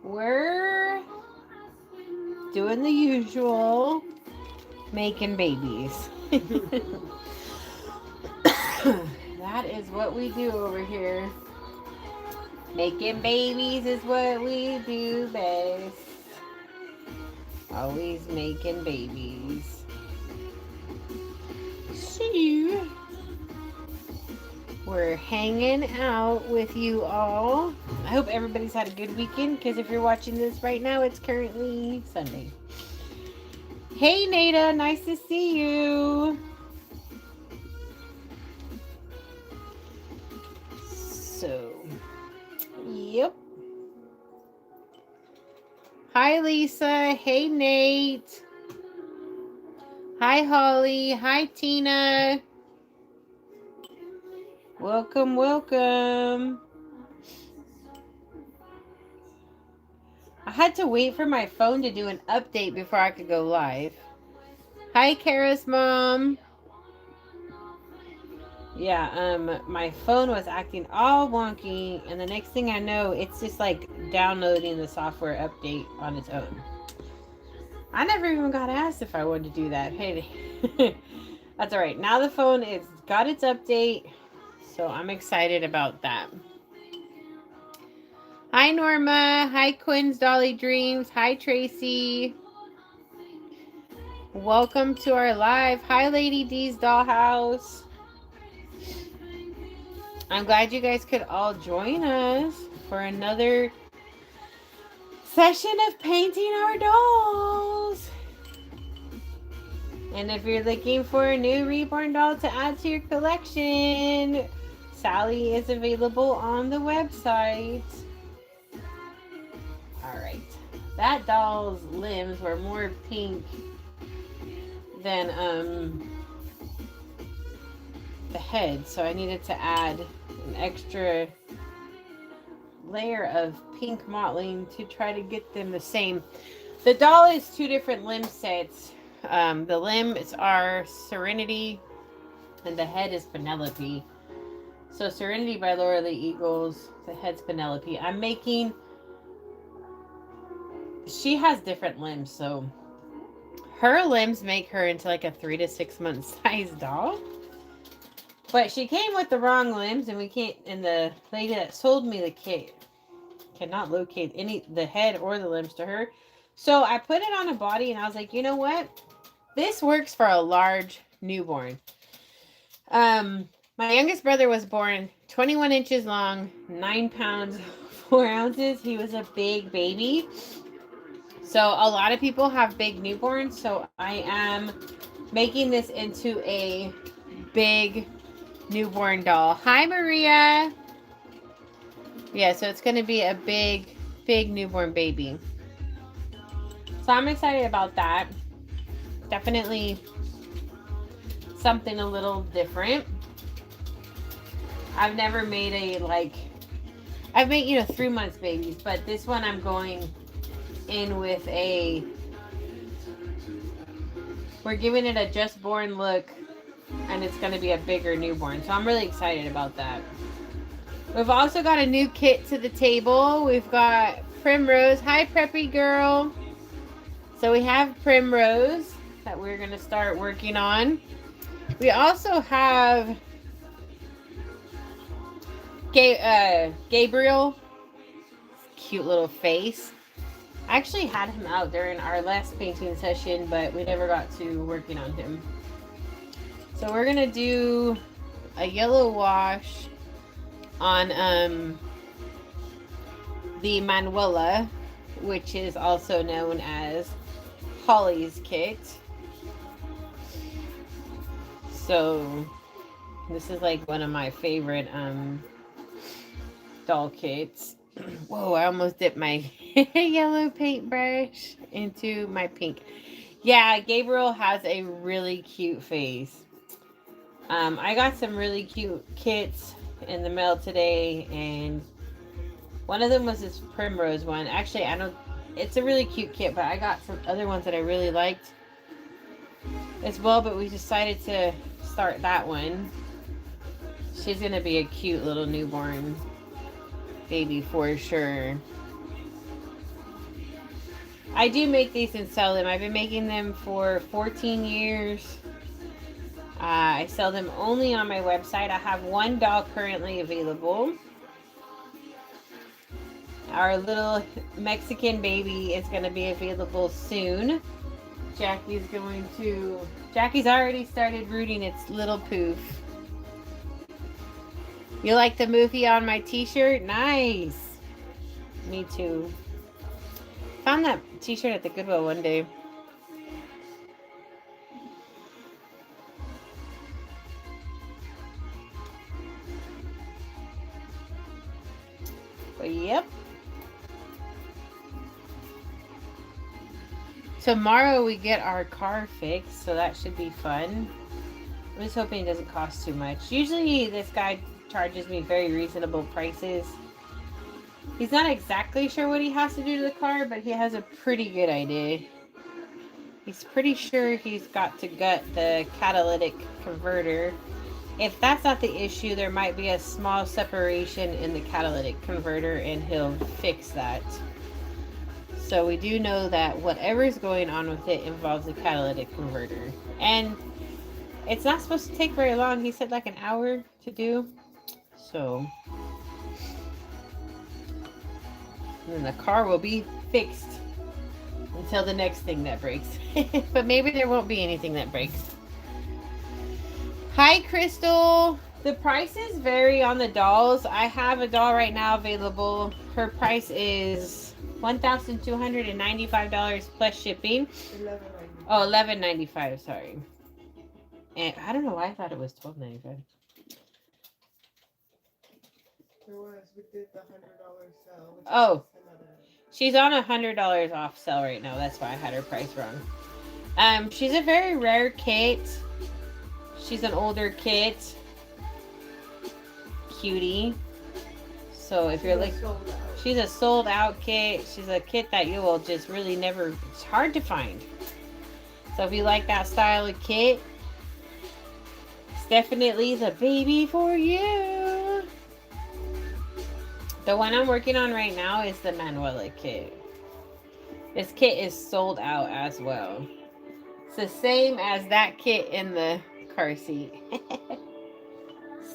We're doing the usual, making babies. That is what we do over here. Making babies is what we do best. Always making babies. So, we're hanging out with you all. I hope everybody's had a good weekend, because if you're watching this right now, it's currently Sunday. Hey, Nada, nice to see you. So, yep. Hi, Lisa. Hey, Nate. Hi, Holly. Hi, Tina. Welcome, welcome. I had to wait for my phone to do an update before I could go live. Hi, Kara's mom. Yeah, my phone was acting all wonky, and the next thing I know, it's just like downloading the software update on its own. I never even got asked if I wanted to do that. Hey, that's all right. Now the phone is got its update, so I'm excited about that. Hi, Norma. Hi, Quinn's Dolly Dreams. Hi, Tracy. Welcome to our live. Hi, Lady D's Dollhouse. I'm glad you guys could all join us for another session of painting our dolls. And if you're looking for a new reborn doll to add to your collection, Sally is available on the website. Alright. That doll's limbs were more pink than the head, so I needed to add an extra layer of pink mottling to try to get them the same. The doll is two different limb sets. The limbs are Serenity and the head is Penelope. So Serenity by Laura Lee Eagles, the head's Penelope. I'm making, she has different limbs, so her limbs make her into like a 3 to 6 month size doll. But she came with the wrong limbs, and we can't, and the lady that sold me the kit cannot locate the head or the limbs to her. So I put it on a body, and I was like, you know what? This works for a large newborn. My youngest brother was born 21 inches long, 9 pounds, 4 ounces. He was a big baby. So a lot of people have big newborns. So I am making this into a big newborn doll. Hi, Maria. Yeah, so it's going to be a big newborn baby. So I'm excited about that. Definitely something a little different. I've never made I've made, 3 months babies, but this one I'm going in with we're giving it a just born look, and it's going to be a bigger newborn. So I'm really excited about that. We've also got a new kit to the table. We've got Primrose. Hi, Preppy Girl. So we have Primrose that we're going to start working on. We also have Gabriel. Cute little face. I actually had him out during our last painting session, but we never got to working on him. So we're going to do a yellow wash on the Manuela, which is also known as Holly's kit. So this is like one of my favorite doll kits. Whoa, I almost dipped my yellow paintbrush into my pink. Yeah, Gabriel has a really cute face. I got some really cute kits in the mail today, and one of them was this Primrose one. Actually, I don't, it's a really cute kit, but I got some other ones that I really liked as well, but we decided to start that one. She's gonna be a cute little newborn baby for sure. I do make these and sell them. I've been making them for 14 years. I sell them only on my website. I have one doll currently available. Our little Mexican baby is going to be available soon. Jackie's already started rooting its little poof. You like the movie on my t-shirt? Nice. Me too. Found that t-shirt at the Goodwill one day. But yep. Tomorrow we get our car fixed, so that should be fun. I'm just hoping it doesn't cost too much. Usually this guy charges me very reasonable prices. He's not exactly sure what he has to do to the car, but he has a pretty good idea. He's pretty sure he's got to gut the catalytic converter. If that's not the issue, there might be a small separation in the catalytic converter and he'll fix that. So we do know that whatever's going on with it involves a catalytic converter. And it's not supposed to take very long. He said like an hour to do. So and then the car will be fixed until the next thing that breaks. But maybe there won't be anything that breaks. Hi, Crystal. The prices vary on the dolls. I have a doll right now available. Her price is $1,295 plus shipping. Oh, $11.95. Sorry. And I don't know why I thought it was $12.95. There was. We did the $100 sale. Oh, she's on $100 off sale right now. That's why I had her price wrong. She's a very rare kit. She's an older kit. Cutie. So if you're like, she's a sold out kit. She's a kit that you will just really never, it's hard to find. So if you like that style of kit, it's definitely the baby for you. The one I'm working on right now is the Manuela kit. This kit is sold out as well. It's the same as that kit in the car seat.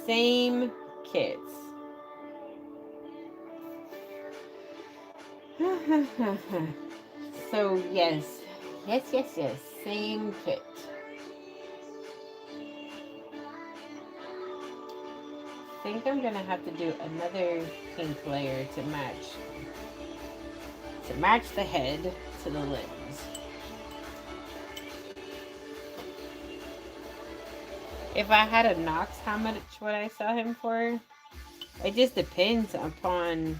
Same kits. So yes. Same kit. I think I'm gonna have to do another pink layer to match the head to the limbs. If I had a Knox, how much would I sell him for? It just depends upon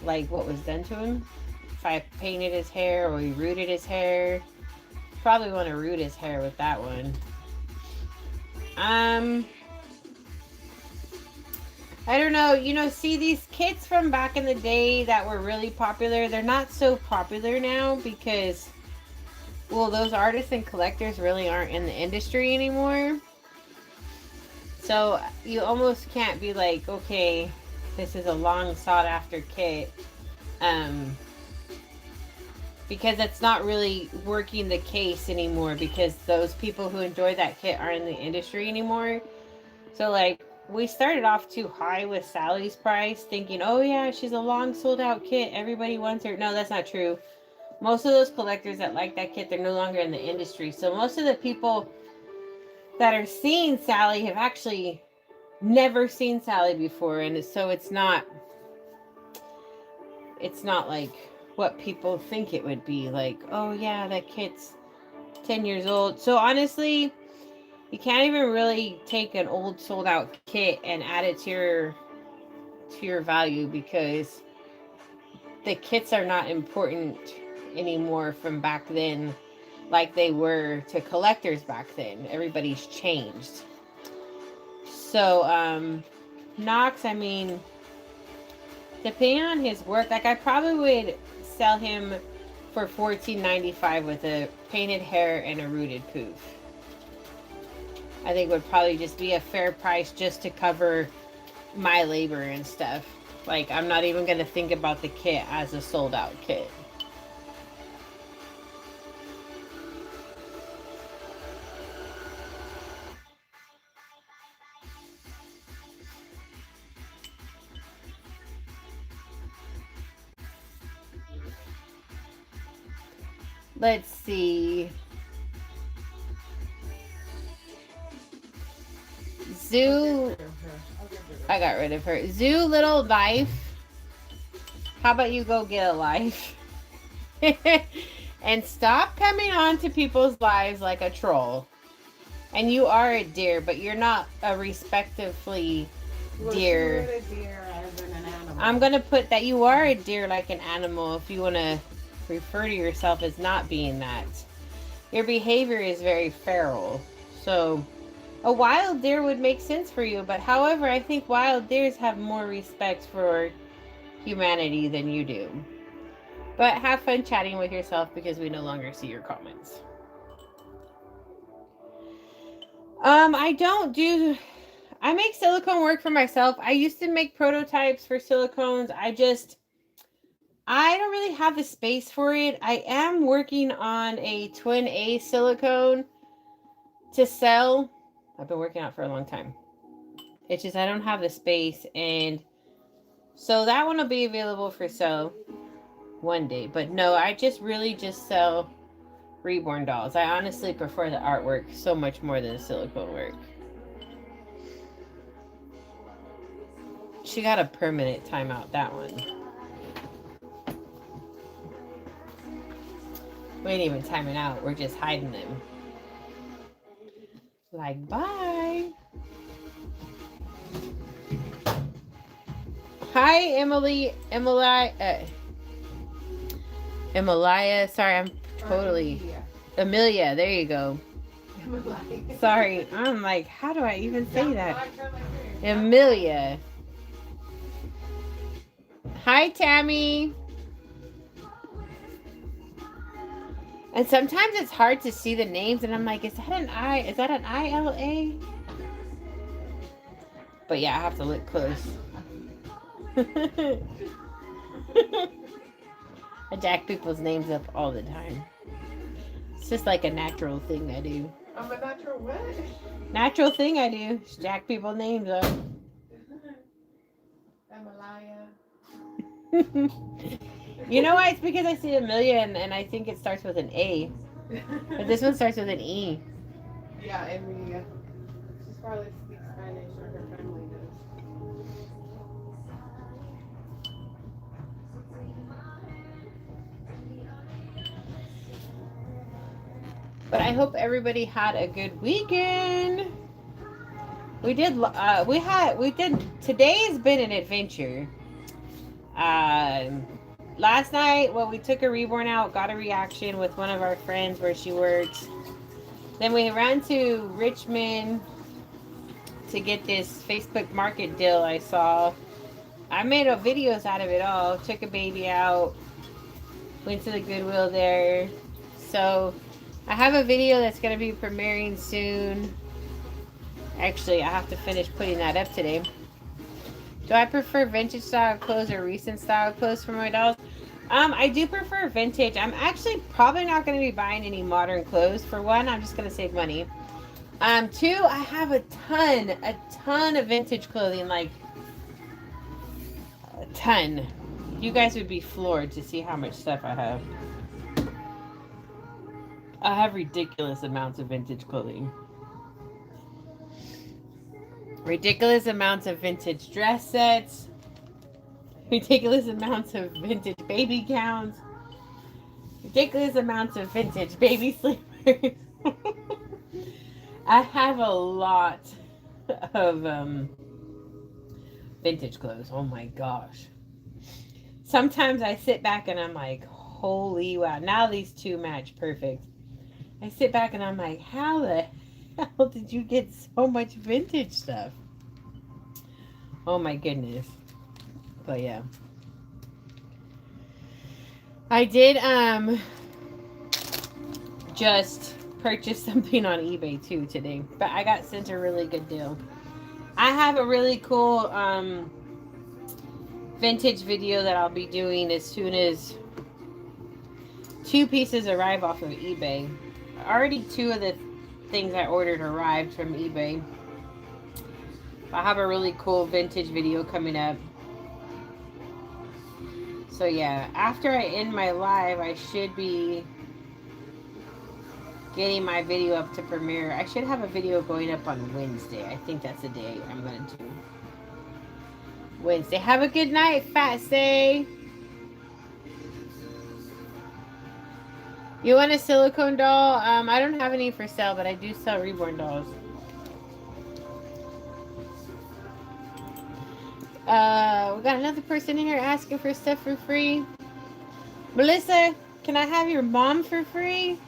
like what was done to him. If I painted his hair or he rooted his hair. Probably want to root his hair with that one. I don't know, you know, see these kits from back in the day that were really popular, they're not so popular now because, well, those artists and collectors really aren't in the industry anymore. So you almost can't be like, okay, this is a long sought after kit. Because it's not really working the case anymore because those people who enjoy that kit aren't in the industry anymore. So like, we started off too high with Sally's price thinking, oh yeah, she's a long sold out kit, everybody wants her. No, that's not true. Most of those collectors that like that kit, they're no longer in the industry. So most of the people that are seeing Sally have actually never seen Sally before. And so it's not like what people think it would be. Like, oh yeah, that kit's 10 years old. So honestly, you can't even really take an old sold out kit and add it to your value because the kits are not important anymore from back then like they were to collectors back then. Everybody's changed. So Knox, I mean, depending on his work, like I probably would sell him for $14.95 with a painted hair and a rooted poof. I think would probably just be a fair price just to cover my labor and stuff. Like, I'm not even going to think about the kit as a sold out kit. Let's see. Zoo. I got rid of her. Zoo Little Life. How about you go get a life? And stop coming on to people's lives like a troll. And you are a deer, but you're not a respectively deer. A deer as in an animal. I'm going to put that you are a deer like an animal if you want to refer to yourself as not being that. Your behavior is very feral. So a wild deer would make sense for you. But however, I think wild deers have more respect for humanity than you do. But have fun chatting with yourself because we no longer see your comments. I make silicone work for myself. I used to make prototypes for silicones. I don't really have the space for it. I am working on a twin A silicone to sell. I've been working on it for a long time. It's just I don't have the space, and so that one will be available for sale one day. But no, I really just sell reborn dolls. I honestly prefer the artwork so much more than the silicone work. She got a permanent timeout, that one. We ain't even timing out. We're just hiding them. Like, bye. Hi, Emilia. Sorry, I'm totally... Amelia, there you go. Sorry, I'm like, how do I even say that? Amelia. Hi, Tammy. And sometimes it's hard to see the names, and I'm like, is that an I? Is that an ILA? But yeah, I have to look close. I jack people's names up all the time. It's just like a natural thing I do. I'm a natural what? Natural thing I do. Just jack people's names up. I'm a liar. You know why? It's because I see Amelia and I think it starts with an A. But this one starts with an E. Yeah, Emilia. She probably speaks Spanish, or her family does. But I hope everybody had a good weekend. Today's been an adventure. Last night, we took a reborn out, got a reaction with one of our friends where she works. Then we ran to Richmond to get this Facebook Market deal I saw. I made videos out of it all. Took a baby out. Went to the Goodwill there. So I have a video that's going to be premiering soon. Actually, I have to finish putting that up today. Do I prefer vintage style clothes or recent style clothes for my dolls? I do prefer vintage. I'm actually probably not going to be buying any modern clothes. For one, I'm just going to save money. Two, I have a ton of vintage clothing, like a ton. You guys would be floored to see how much stuff I have. I have ridiculous amounts of vintage clothing. Ridiculous amounts of vintage dress sets. Ridiculous amounts of vintage baby gowns. Ridiculous amounts of vintage baby slippers. I have a lot of vintage clothes. Oh my gosh. Sometimes I sit back and I'm like, holy wow. Now these two match perfect. I sit back and I'm like, how the hell did you get so much vintage stuff? Oh my goodness. But yeah. I did just purchase something on eBay too today. But I got sent a really good deal. I have a really cool vintage video that I'll be doing as soon as 2 pieces arrive off of eBay. Already 2 of the things I ordered arrived from eBay. I have a really cool vintage video coming up. So yeah, after I end my live, I should be getting my video up to premiere. I should have a video going up on Wednesday. I think that's the day I'm going to do. Wednesday. Have a good night, Fat Say. You want a silicone doll? I don't have any for sale, but I do sell reborn dolls. We got another person in here asking for stuff for free. Melissa, can I have your mom for free?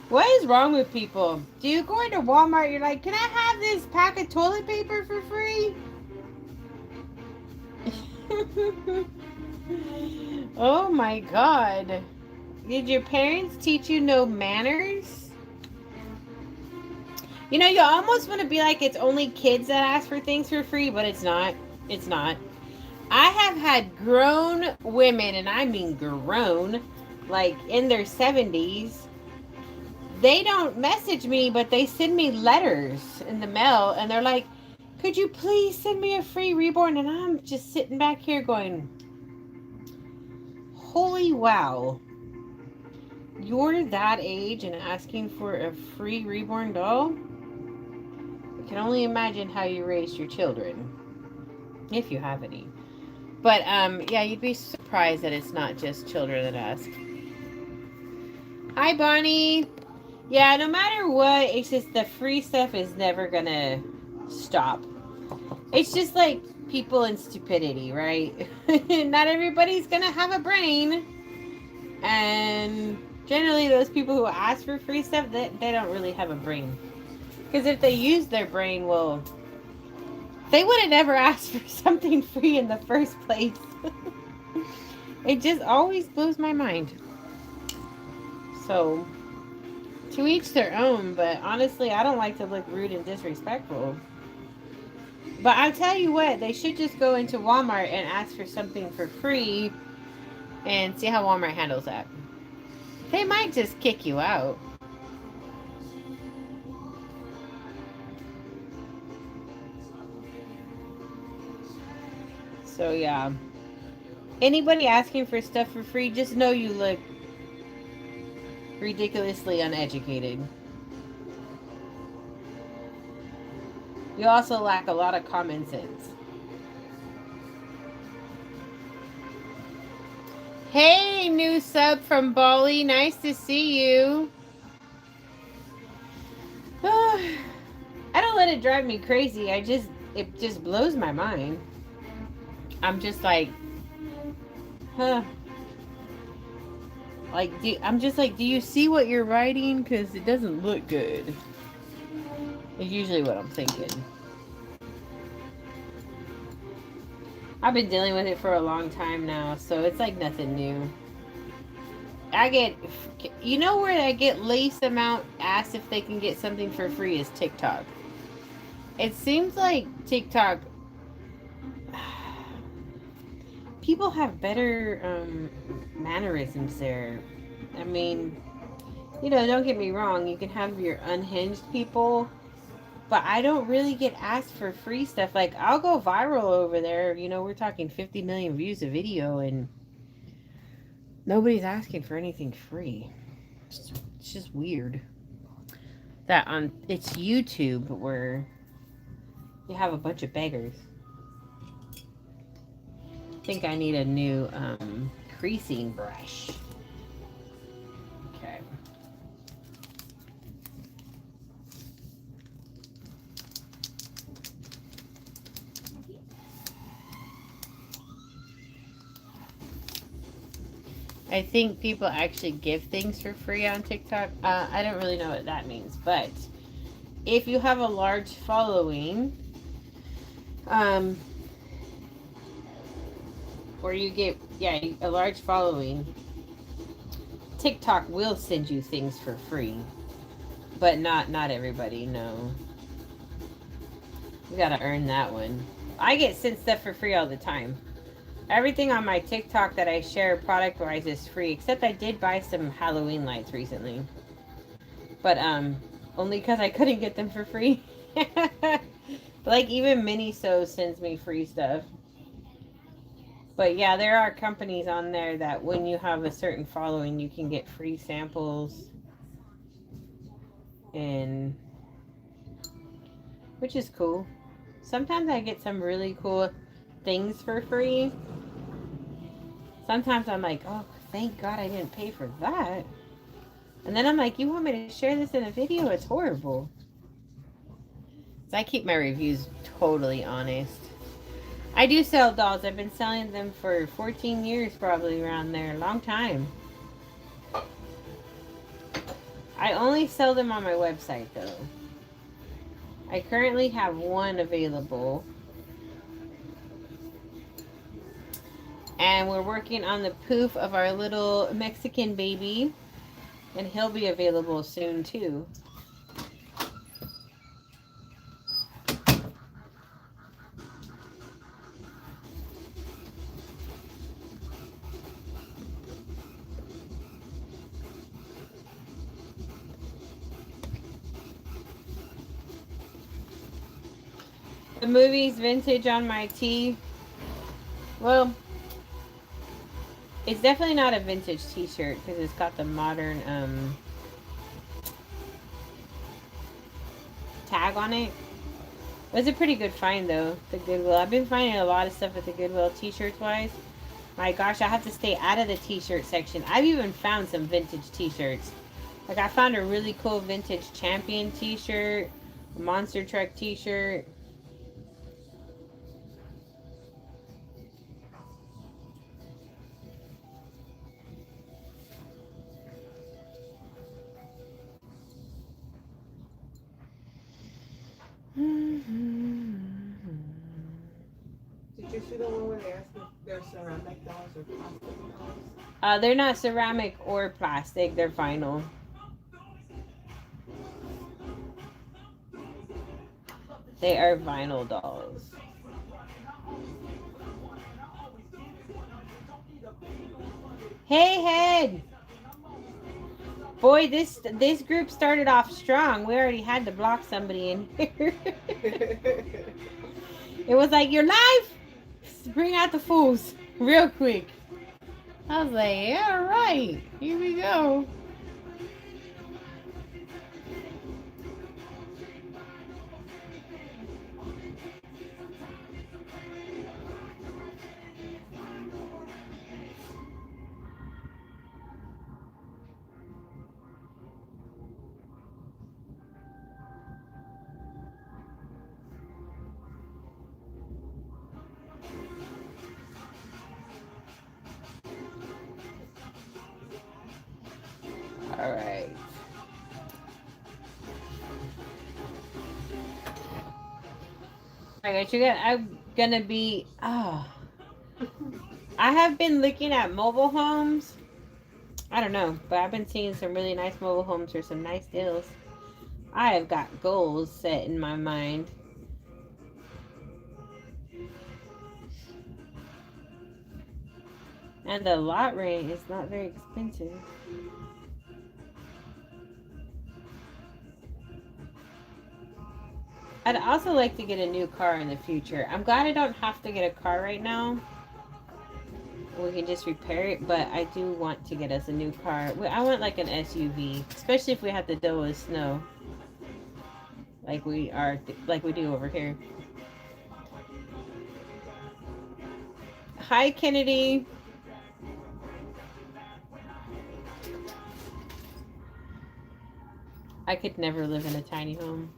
What is wrong with people? Do you go into Walmart, you're like, can I have this pack of toilet paper for free? Oh my God. Did your parents teach you no manners? You know, you almost want to be like it's only kids that ask for things for free, but it's not. It's not. I have had grown women, and I mean grown, like in their 70s. They don't message me, but they send me letters in the mail, and they're like, could you please send me a free reborn? And I'm just sitting back here going, holy wow. You're that age and asking for a free reborn doll? I can only imagine how you raised your children. If you have any. But, yeah, you'd be surprised that it's not just children that ask. Hi, Bonnie. Yeah, no matter what, it's just the free stuff is never gonna stop. It's just like people and stupidity, right? Not everybody's gonna have a brain. And generally those people who ask for free stuff, they don't really have a brain. Because if they use their brain, well, they would have never asked for something free in the first place. It just always blows my mind. So, to each their own, but honestly, I don't like to look rude and disrespectful. But I'll tell you what, they should just go into Walmart and ask for something for free and see how Walmart handles that. They might just kick you out. So yeah, anybody asking for stuff for free, just know you look ridiculously uneducated. You also lack a lot of common sense. Hey, new sub from Bali. Nice to see you. Oh, I don't let it drive me crazy. It just blows my mind. I'm just like, huh. Like, I'm just like, do you see what you're writing? Because it doesn't look good. It's usually what I'm thinking. I've been dealing with it for a long time now, so it's like nothing new. You know where I get least amount asked if they can get something for free is TikTok. It seems like TikTok, people have better mannerisms there. I mean, you know, don't get me wrong, you can have your unhinged people, but I don't really get asked for free stuff. Like, I'll go viral over there. You know, we're talking 50 million views a video, and nobody's asking for anything free. It's just weird. That it's YouTube where you have a bunch of beggars. I think I need a new creasing brush. Okay. I think people actually give things for free on TikTok. I don't really know what that means, but if you have a large following, or you get, a large following, TikTok will send you things for free, but not everybody, no. You gotta earn that one. I get sent stuff for free all the time. Everything on my TikTok that I share product-wise is free, except I did buy some Halloween lights recently. But, only because I couldn't get them for free. But, like, even Miniso sends me free stuff. But, yeah, there are companies on there that when you have a certain following, you can get free samples. and which is cool. Sometimes I get some really cool things for free. Sometimes I'm like, oh, thank God I didn't pay for that. And then I'm like, you want me to share this in a video? It's horrible. So I keep my reviews totally honest. I do sell dolls. I've been selling them for 14 years, probably around there. A long time. I only sell them on my website, though. I currently have one available. And we're working on the poof of our little Mexican baby. And he'll be available soon, too. The movie's vintage on my tee. Well, it's definitely not a vintage t-shirt because it's got the modern tag on it. It was a pretty good find though, the Goodwill. I've been finding a lot of stuff at the Goodwill t-shirts wise. My gosh, I have to stay out of the t-shirt section. I've even found some vintage t-shirts. Like I found a really cool vintage Champion t-shirt, a Monster Truck t-shirt. Did you see the one where they asked if they're ceramic dolls or plastic dolls? They're not ceramic or plastic. They're vinyl. They are vinyl dolls. Hey, Head! Boy, this group started off strong. We already had to block somebody in here. It was like, you're live? Bring out the fools real quick. I was like, yeah, right. Here we go. All right. All right, I'm gonna be. Oh, I have been looking at mobile homes. I don't know, but I've been seeing some really nice mobile homes for some nice deals. I have got goals set in my mind. And the lot rate is not very expensive. I'd also like to get a new car in the future. I'm glad I don't have to get a car right now. We can just repair it, but I do want to get us a new car. I want like an SUV, especially if we have to deal with snow. Like we do over here. Hi, Kennedy. I could never live in a tiny home.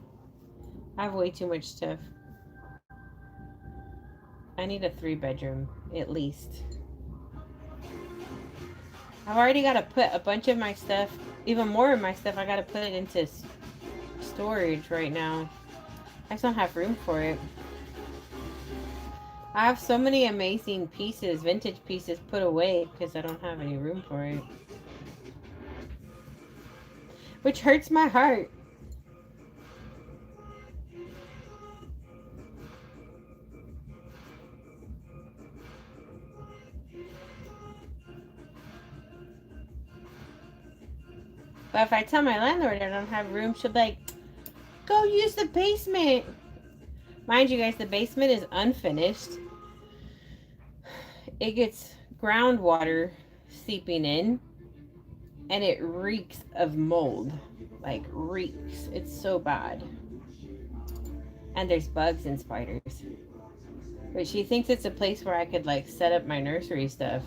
I have way too much stuff. I need a 3-bedroom, at least. I've already got to put a bunch of my stuff, even more of my stuff, I got to put it into storage right now. I just don't have room for it. I have so many amazing pieces, vintage pieces put away because I don't have any room for it. Which hurts my heart. But if I tell my landlord I don't have room, she'll be like, go use the basement. Mind you guys, the basement is unfinished. It gets groundwater seeping in. And it reeks of mold. like reeks. It's so bad. And there's bugs and spiders. But she thinks it's a place where I could like set up my nursery stuff.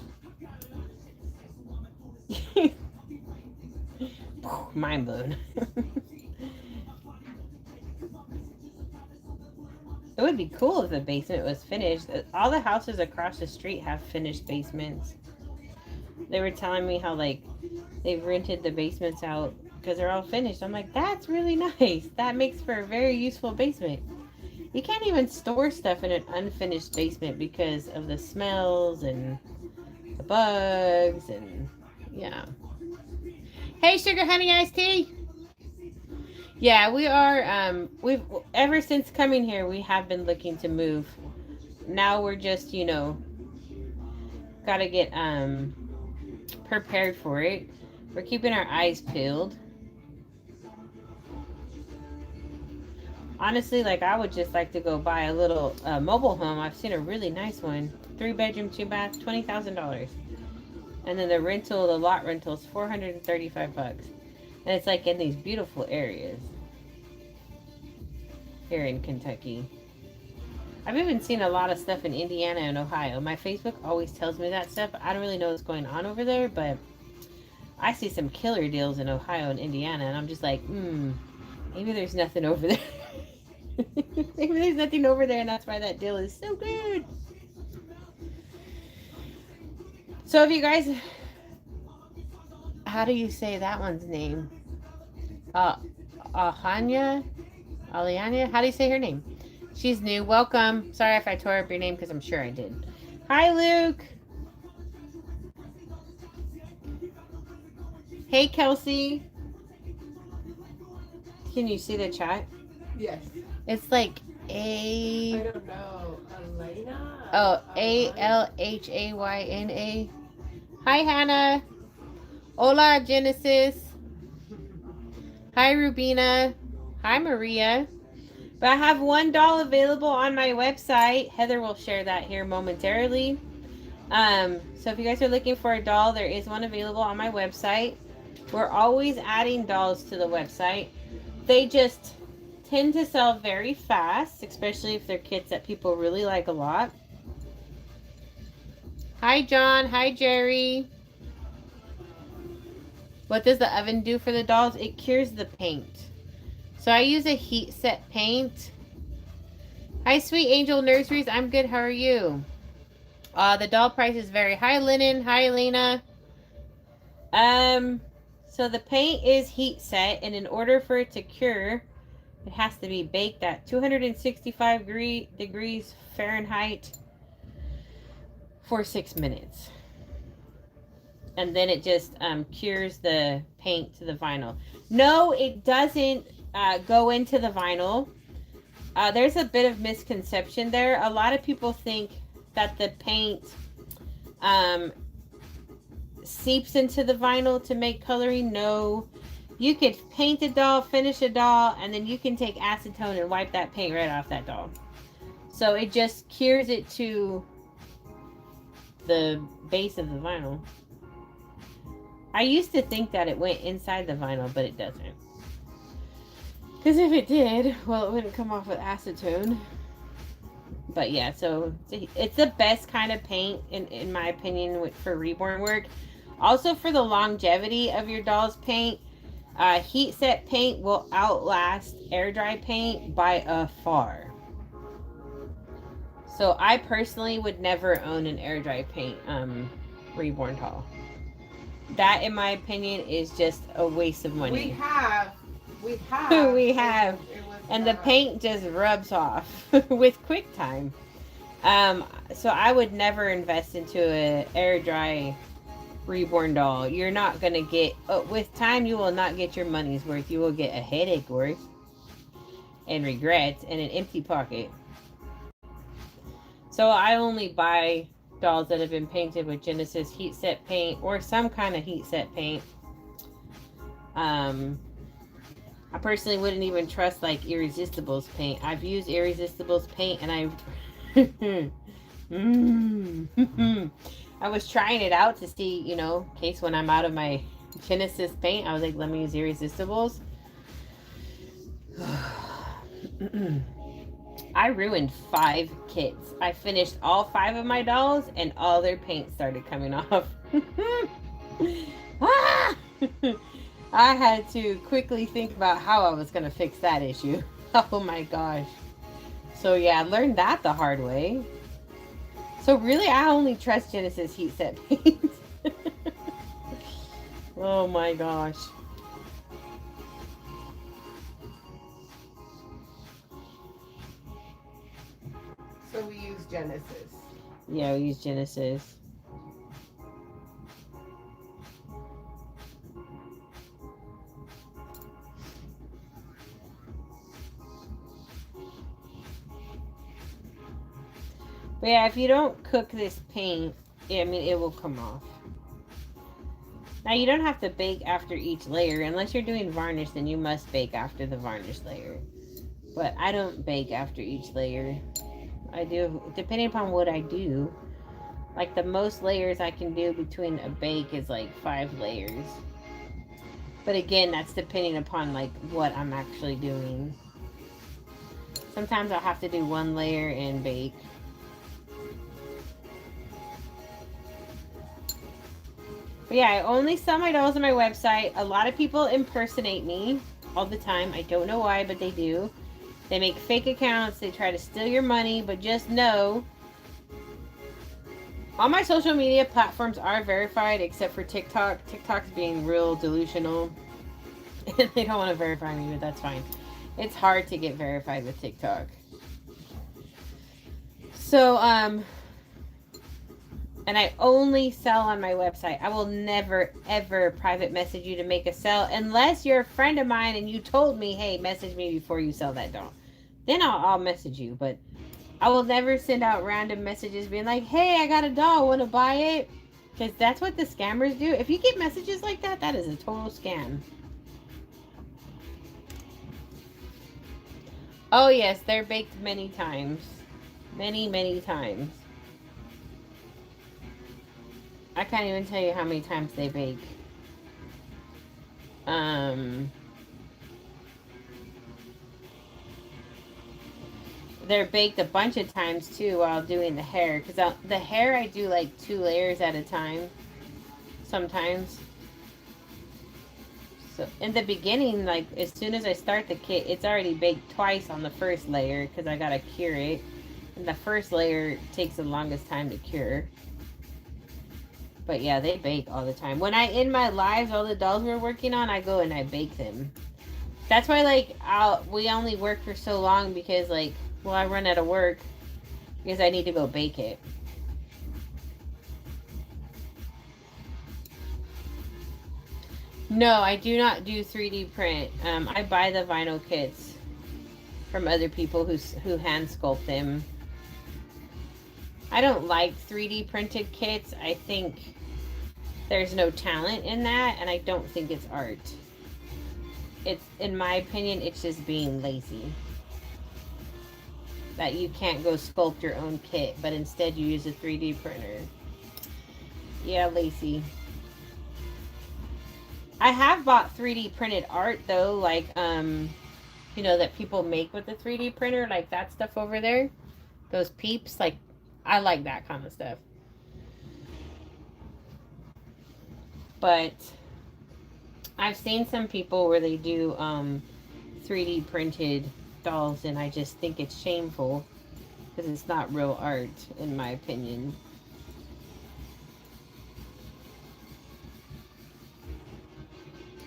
Mind blown. It would be cool if the basement was finished. All the houses across the street have finished basements. They were telling me how like they've rented the basements out because they're all finished. I'm like, that's really nice. That makes for a very useful basement. You can't even store stuff in an unfinished basement because of the smells and the bugs and yeah. Hey, Sugar Honey Iced Tea. Yeah, we are, we've, ever since coming here, we have been looking to move. Now we're just, you know, gotta get, prepared for it. We're keeping our eyes peeled. Honestly, like, I would just like to go buy a little, mobile home. I've seen a really nice one. 3-bedroom, 2-bath, $20,000. And then the rental, the lot rental is $435. And it's like in these beautiful areas here in Kentucky. I've even seen a lot of stuff in Indiana and Ohio. My Facebook always tells me that stuff. I don't really know what's going on over there, but I see some killer deals in Ohio and Indiana, and I'm just like, maybe there's nothing over there. Maybe there's nothing over there, and that's why that deal is so good. So if you guys, how do you say that one's name? Aliania? How do you say her name? She's new. Welcome. Sorry if I tore up your name because I'm sure I did. Hi, Luke. Hey, Kelsey. Can you see the chat? Yes. It's like I don't know. Elena? Oh, Alhayna. Hi, Hannah. Hola, Genesis. Hi, Rubina. Hi, Maria. But I have one doll available on my website. Heather will share that here momentarily. So if you guys are looking for a doll, there is one available on my website. We're always adding dolls to the website. They just tend to sell very fast, especially if they're kits that people really like a lot. Hi, John. Hi, Jerry. What does the oven do for the dolls? It cures the paint. So I use a heat set paint. Hi, Sweet Angel Nurseries. I'm good. How are you? The doll price is very high. Linen. Hi, Elena. So the paint is heat set, and in order for it to cure, it has to be baked at 265 degrees Fahrenheit for 6 minutes. And then it just cures the paint to the vinyl. No, it doesn't go into the vinyl. There's a bit of misconception there. A lot of people think that the paint seeps into the vinyl to make coloring. No, you could paint a doll, finish a doll, and then you can take acetone and wipe that paint right off that doll. So it just cures it to the base of the vinyl. I used to think that it went inside the vinyl, but it doesn't. Because if it did, well, it wouldn't come off with acetone. But yeah, so it's the best kind of paint, in my opinion, for reborn work. Also, for the longevity of your doll's paint, heat set paint will outlast air dry paint by a far. So I personally would never own an air dry paint reborn doll. That, in my opinion, is just a waste of money. We have. And the paint just rubs off with QuickTime. So I would never invest into an air dry reborn doll. You're not going to get, with time, you will not get your money's worth. You will get a headache worth and regrets and an empty pocket. So I only buy dolls that have been painted with Genesis heat set paint or some kind of heat set paint. I personally wouldn't even trust like Irresistible's paint. I've used Irresistible's paint and I was trying it out to see, you know, in case when I'm out of my Genesis paint, I was like, let me use Irresistible's. I ruined 5 kits. I finished all 5 of my dolls and all their paint started coming off. Ah! I had to quickly think about how I was going to fix that issue. Oh my gosh. So yeah, I learned that the hard way. So really, I only trust Genesis heat set paint. Oh my gosh. So we use Genesis. Yeah, we use Genesis. But yeah, if you don't cook this paint, I mean, it will come off. Now, you don't have to bake after each layer. Unless you're doing varnish, then you must bake after the varnish layer. But I don't bake after each layer. I do, depending upon what I do. Like, the most layers I can do between a bake is like 5 layers. But again, that's depending upon like what I'm actually doing. Sometimes I'll have to do 1 layer and bake. But yeah, I only sell my dolls on my website. A lot of people impersonate me all the time. I don't know why, but they do. They make fake accounts. They try to steal your money. But just know, all my social media platforms are verified except for TikTok. TikTok's being real delusional. And they don't want to verify me, but that's fine. It's hard to get verified with TikTok. So, and I only sell on my website. I will never, ever private message you to make a sell unless you're a friend of mine and you told me, hey, message me before you sell that doll. Then I'll message you. But I will never send out random messages being like, hey, I got a doll. Want to buy it? Because that's what the scammers do. If you get messages like that, that is a total scam. Oh, yes. They're baked many times. Many, many times. I can't even tell you how many times they bake. They're baked a bunch of times too while doing the hair. Because the hair I do like 2 layers at a time. Sometimes. So in the beginning, like as soon as I start the kit, it's already baked twice on the first layer. Because I gotta cure it. And the first layer takes the longest time to cure. But yeah, they bake all the time. When I end my lives, all the dolls we're working on, I go and I bake them. That's why, like, we only work for so long because, like, well, I run out of work because I need to go bake it. No, I do not do 3D print. I buy the vinyl kits from other people who hand sculpt them. I don't like 3D printed kits. I think there's no talent in that, and I don't think it's art. It's, in my opinion, it's just being lazy. That you can't go sculpt your own kit, but instead you use a 3D printer. Yeah, lazy. I have bought 3D printed art, though, like, you know, that people make with the 3D printer, like that stuff over there. Those peeps, like, I like that kind of stuff. But I've seen some people where they do 3D printed dolls, and I just think it's shameful because it's not real art, in my opinion.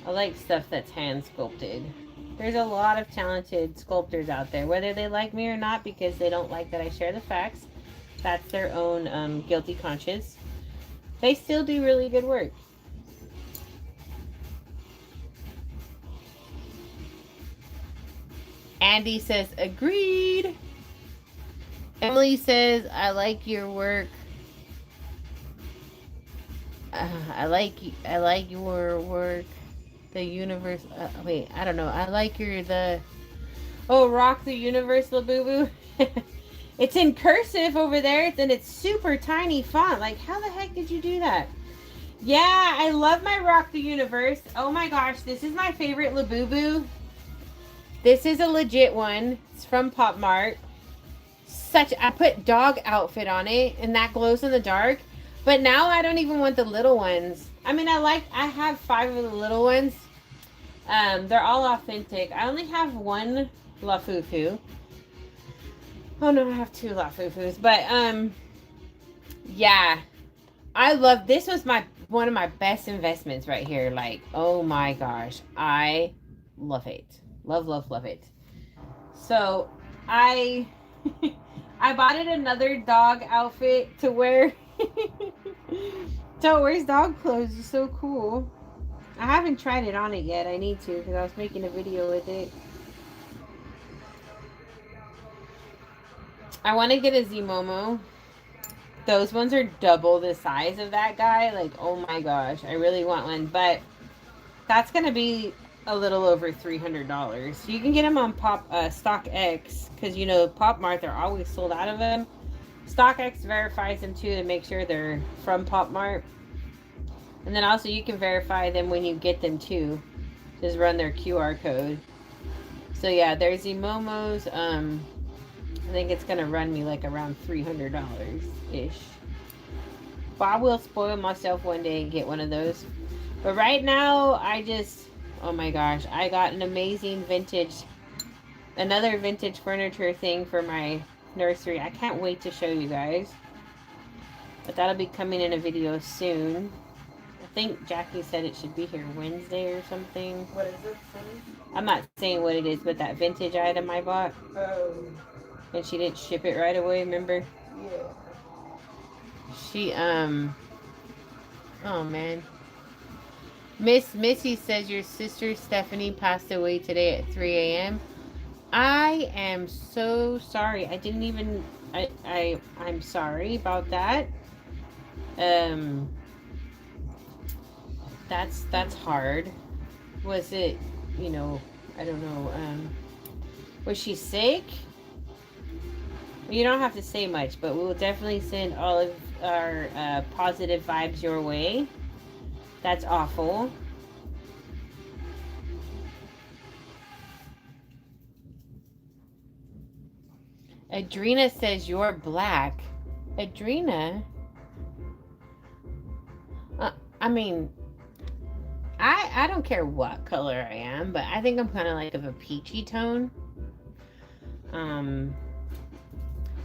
I like stuff that's hand sculpted. There's a lot of talented sculptors out there, whether they like me or not, because they don't like that I share the facts. That's their own guilty conscience. They still do really good work. Andy says, agreed. Emily says, I like your work. I like your work. The universe. Wait, I don't know. I like rock the universe, Labubu. It's in cursive over there, and it's super tiny font. Like, how the heck did you do that? Yeah, I love my Rock the Universe. Oh my gosh, this is my favorite Labubu. This is a legit one. It's from Pop Mart. I put dog outfit on it, and that glows in the dark. But now I don't even want the little ones. I mean, I have 5 of the little ones. They're all authentic. I only have 1 Lafufu. Oh no, I have 2 Lafufus. But yeah, I love this. Was one of my best investments right here. Like, oh my gosh, I love it. Love it. So I I bought it another dog outfit to wear. So it wears dog clothes. It's so cool. I haven't tried it on it yet. I need to because I was making a video with it. I want to get a Zmomo. Those ones are double the size of that guy. Like, oh my gosh. I really want one. But that's going to be a little over $300. You can get them on StockX because, you know, Pop Mart, they're always sold out of them. StockX verifies them too to make sure they're from Pop Mart. And then also you can verify them when you get them too. Just run their QR code. So yeah, there's Zmomos. I think it's gonna run me like around $300-ish. But I will spoil myself one day and get one of those. But right now, oh my gosh, I got an amazing another vintage furniture thing for my nursery. I can't wait to show you guys. But that'll be coming in a video soon. I think Jackie said it should be here Wednesday or something. What is it? I'm not saying what it is, but that vintage item I bought. Oh. And she didn't ship it right away, remember? Yeah. She, oh man. Miss Missy says your sister Stephanie passed away today at 3 a.m. I am so sorry. I didn't even, I'm sorry about that. That's hard. Was it, you know, I don't know, was she sick? You don't have to say much, but we'll definitely send all of our positive vibes your way. That's awful. Adrena says you're black. Adrena? I mean, I don't care what color I am, but I think I'm kind of like of a peachy tone.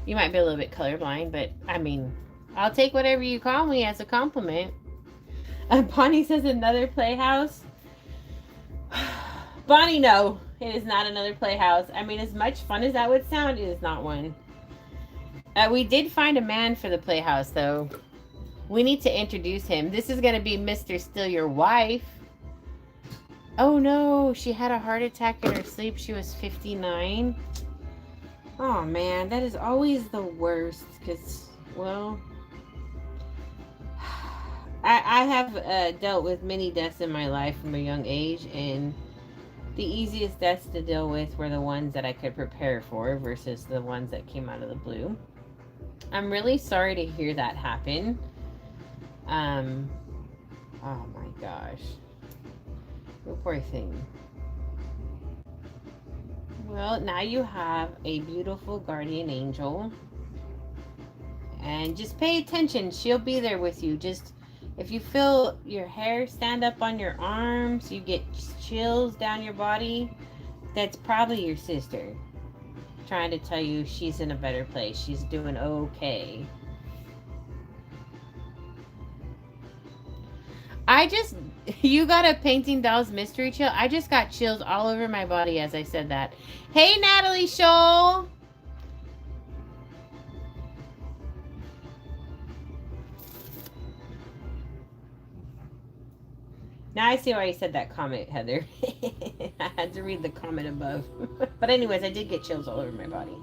You might be a little bit colorblind, but I mean, I'll take whatever you call me as a compliment. Bonnie says another playhouse. Bonnie, no, it is not another playhouse. I mean, as much fun as that would sound, it is not one. We did find a man for the playhouse, though. We need to introduce him. This is going to be Mr. Still Your Wife. Oh, no, she had a heart attack in her sleep. She was 59. Oh, man, that is always the worst because, well, I have dealt with many deaths in my life from a young age, and the easiest deaths to deal with were the ones that I could prepare for versus the ones that came out of the blue. I'm really sorry to hear that happen. Oh my gosh. Oh, poor thing. Well, now you have a beautiful guardian angel. And just pay attention. She'll be there with you. Just, if you feel your hair stand up on your arms, you get chills down your body, that's probably your sister trying to tell you she's in a better place. She's doing okay. You got a Painting Dolls mystery chill? I just got chills all over my body as I said that. Hey, Natalie Scholl! Now I see why you said that comment, Heather. I had to read the comment above. But anyways, I did get chills all over my body.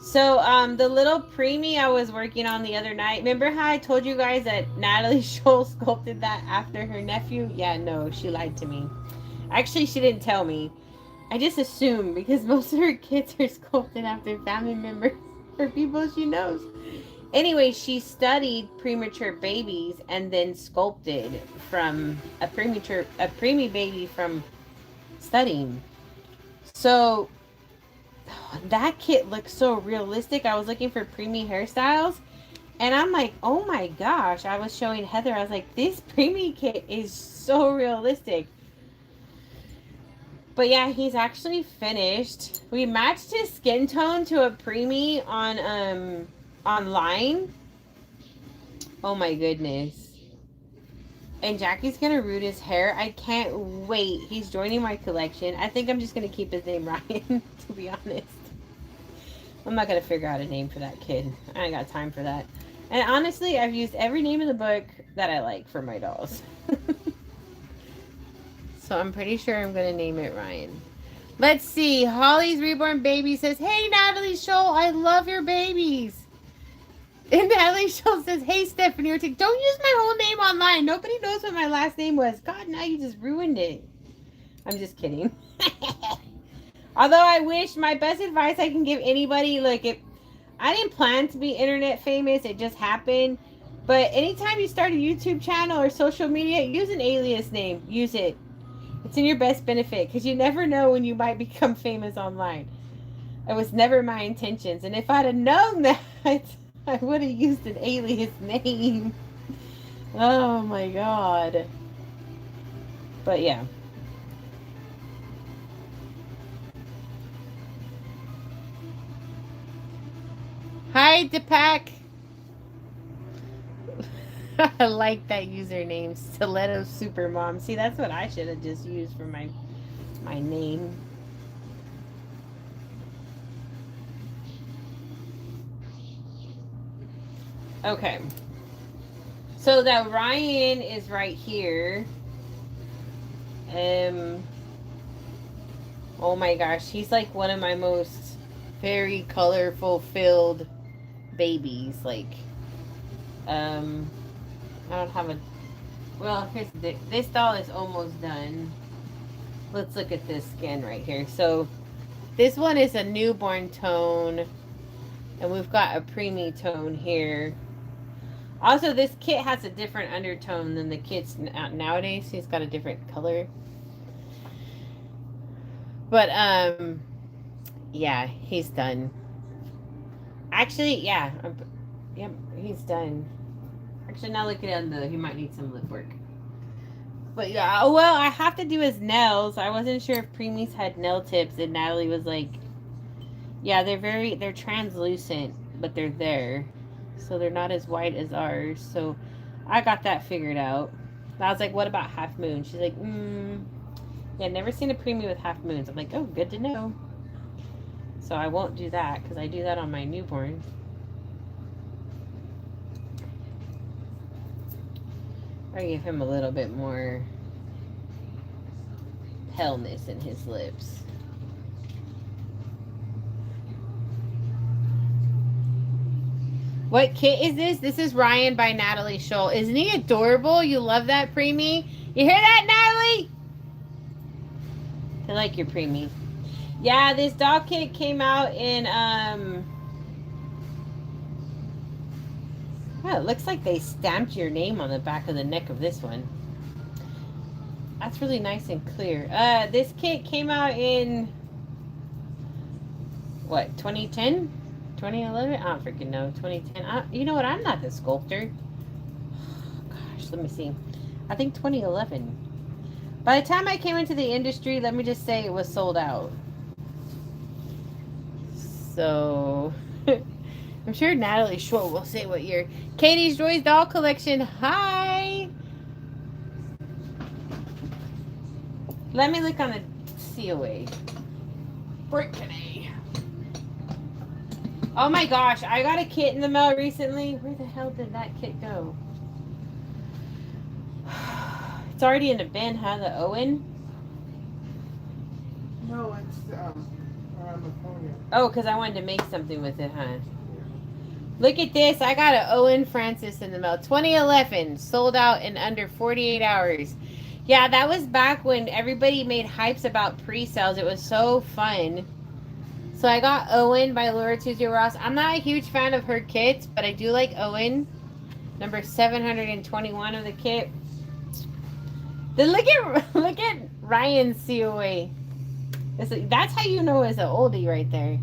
So, the little preemie I was working on the other night, remember how I told you guys that Natalie Scholl sculpted that after her nephew? Yeah, no, she lied to me. Actually, she didn't tell me. I just assumed because most of her kids are sculpted after family members or people she knows. Anyway, she studied premature babies and then sculpted from a preemie baby from studying. So that kit looks so realistic. I was looking for preemie hairstyles, and I'm like, oh my gosh. I was showing Heather, I was like, this preemie kit is so realistic. But yeah, he's actually finished. We matched his skin tone to a preemie on online. Oh my goodness. And Jackie's gonna root his hair. I can't wait. He's joining my collection. I think I'm just gonna keep his name Ryan, to be honest. I'm not gonna figure out a name for that kid. I ain't got time for that. And honestly, I've used every name in the book that I like for my dolls. So I'm pretty sure I'm going to name it Ryan. Let's see. Holly's Reborn Baby says, hey, Natalie Scholl, I love your babies. And Natalie Scholl says, hey, Stephanie Ortiz, don't use my whole name online. Nobody knows what my last name was. God, now you just ruined it. I'm just kidding. Although I wish, my best advice I can give anybody, like, if I didn't plan to be internet famous, it just happened. But anytime you start a YouTube channel or social media, use an alias name. Use it. It's in your best benefit, because you never know when you might become famous online. It was never my intentions. And if I'd have known that, I would have used an alias name. Oh my God. But yeah. Hi, Deepak. I like that username, Stiletto Supermom. See, that's what I should have just used for my name. Okay. So that Ryan is right here. Oh my gosh, he's like one of my most very colorful filled babies. Like, I don't have a, well, here's this doll is almost done. Let's look at this skin right here. So this one is a newborn tone, and we've got a preemie tone here. Also, this kit has a different undertone than the kits nowadays. He's got a different color. But, yeah, he's done. Actually, yeah. Yep, he's done. Actually, now look at him, he might need some lip work. But yeah, well, I have to do his nails. I wasn't sure if preemies had nail tips, and Natalie was like, yeah, they're translucent, but they're there. So they're not as white as ours. So I got that figured out. I was like, what about half moon? She's like, yeah, never seen a preemie with half moons. I'm like, oh, good to know. So I won't do that, because I do that on my newborn. I give him a little bit more paleness in his lips. What kit is this? This is Ryan by Natalie Scholl. Isn't he adorable? You love that preemie? You hear that, Natalie? I like your preemie. Yeah, this doll kit came out in, oh, it looks like they stamped your name on the back of the neck of this one. That's really nice and clear. This kit came out in, what, 2010? 2011? I don't freaking know. 2010. You know what? I'm not the sculptor. Gosh, let me see. I think 2011. By the time I came into the industry, let me just say it was sold out. So, I'm sure Natalie Scholl will say what year. Katie's Joy's Doll Collection. Hi! Let me look on the COA. Brittany. Oh my gosh, I got a kit in the mail recently. Where the hell did that kit go? It's already in the bin, huh? The Owen? No, it's around the corner. Oh, because I wanted to make something with it, huh? Look at this. I got an Owen Francis in the mail. 2011. Sold out in under 48 hours. Yeah, that was back when everybody made hypes about pre-sales. It was so fun. So I got Owen by Laura Tuesday Ross. I'm not a huge fan of her kits, but I do like Owen. Number 721 of the kit. Then look at Ryan's COA. That's how you know it's an oldie right there.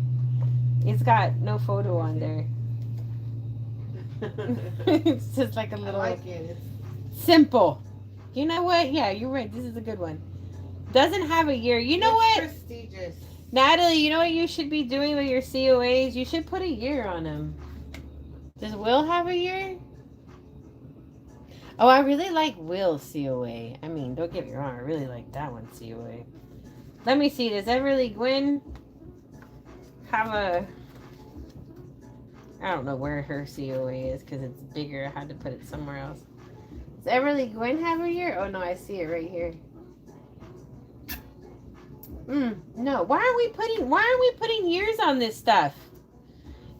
It's got no photo on there. It's just like a little. I like it. It's simple. You know what? Yeah, you're right. This is a good one. Doesn't have a year. You know what? Prestigious. Natalie, you know what you should be doing with your COAs? You should put a year on them. Does Will have a year? Oh, I really like Will's COA. I mean, don't get me wrong. I really like that one COA. Let me see. Does Everly Gwyn have a... I don't know where her COA is because it's bigger. I had to put it somewhere else. Does Everly Gwyn have a year? Oh, no. I see it right here. No. Why aren't we putting years on this stuff?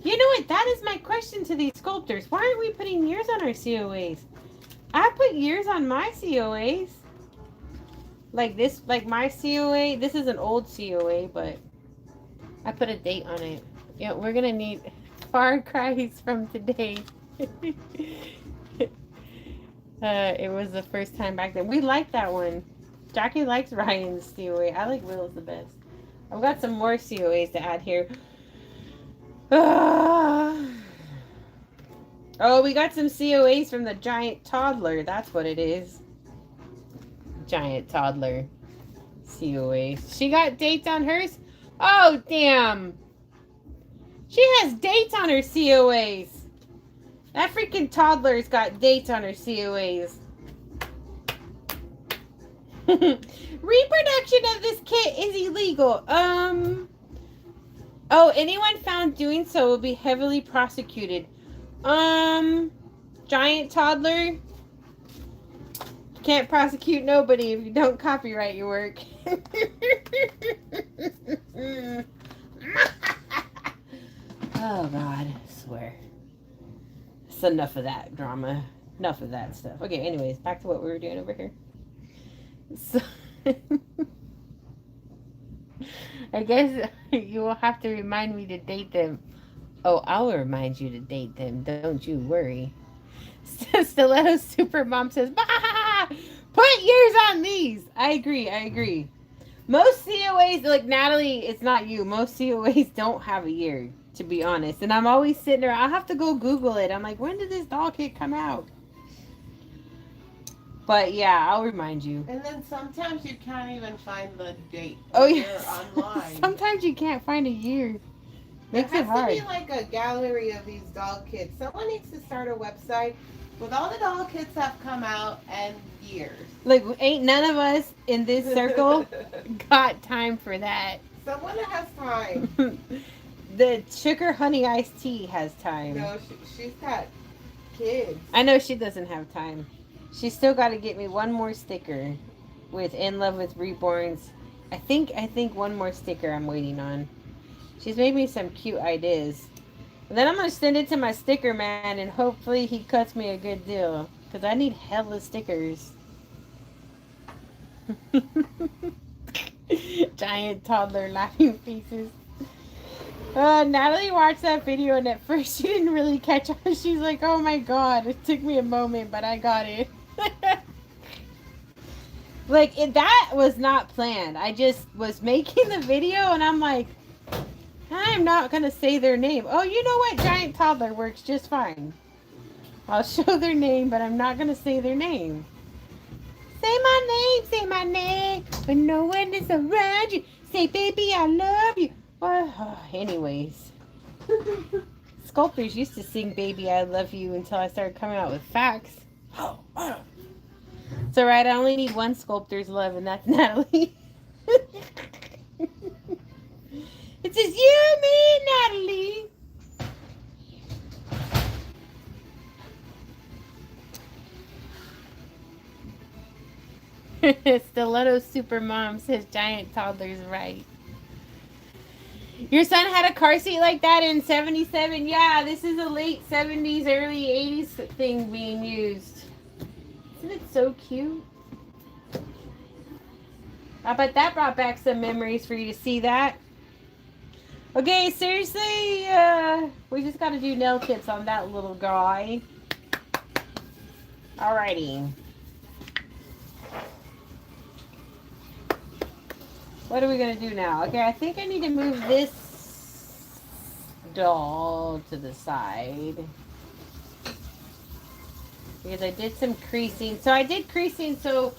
You know what? That is my question to these sculptors. Why aren't we putting years on our COAs? I put years on my COAs. Like this, like my COA. This is an old COA, but I put a date on it. Yeah, we're gonna need Far Cries from today. It was the first time back then. We like that one. Jackie likes Ryan's COA. I like Will's the best. I've got some more COAs to add here. Oh, we got some COAs from the giant toddler. That's what it is. Giant toddler COA. She got dates on hers? Oh, damn. She has dates on her COAs. That freaking toddler's got dates on her COAs. Reproduction of this kit is illegal. Oh, anyone found doing so will be heavily prosecuted. Giant toddler. Can't prosecute nobody if you don't copyright your work. Oh, God. I swear. It's enough of that drama. Enough of that stuff. Okay, anyways, back to what we were doing over here. So, I guess you will have to remind me to date them. Oh, I'll remind you to date them. Don't you worry. Stiletto Supermom says, bah! Put years on these. I agree. Most COAs, like Natalie, it's not you. Most COAs don't have a year, to be honest. And I'm always sitting there. I'll have to go Google it. I'm like, when did this doll kit come out? But yeah, I'll remind you. And then sometimes you can't even find the date. Oh yeah, online. Sometimes you can't find a year. Makes it hard. There has to be like a gallery of these doll kits. Someone needs to start a website with all the doll kits that have come out and years. Like, ain't none of us in this circle got time for that. Someone that has time. The sugar honey iced tea has time. No, she's got kids. I know she doesn't have time. She's still got to get me one more sticker with In Love with Reborns. I think one more sticker I'm waiting on. She's made me some cute ideas. And then I'm going to send it to my sticker man and hopefully he cuts me a good deal. Because I need hella stickers. Giant toddler laughing faces. Natalie watched that video and at first she didn't really catch on. She's like, oh my god, it took me a moment, but I got it. That was not planned. I just was making the video and I'm like, I'm not going to say their name. Oh, you know what? Giant toddler works just fine. I'll show their name, but I'm not going to say their name. Say my name, when no one is around you. Say, baby, I love you. Well, anyways. Sculptors used to sing Baby, I Love You until I started coming out with facts. It's alright, I only need one sculptor's love, and that's Natalie. It says, you, me, Natalie. Stiletto Supermom says giant toddler's right. Your son had a car seat like that in 77? Yeah, this is a late 70s, early 80s thing being used. Isn't it so cute? I bet that brought back some memories for you to see that. Okay, seriously, we just gotta do nail kits on that little guy. Alrighty. What are we gonna do now? Okay, I think I need to move this doll to the side. Because I did some creasing. So I did creasing, so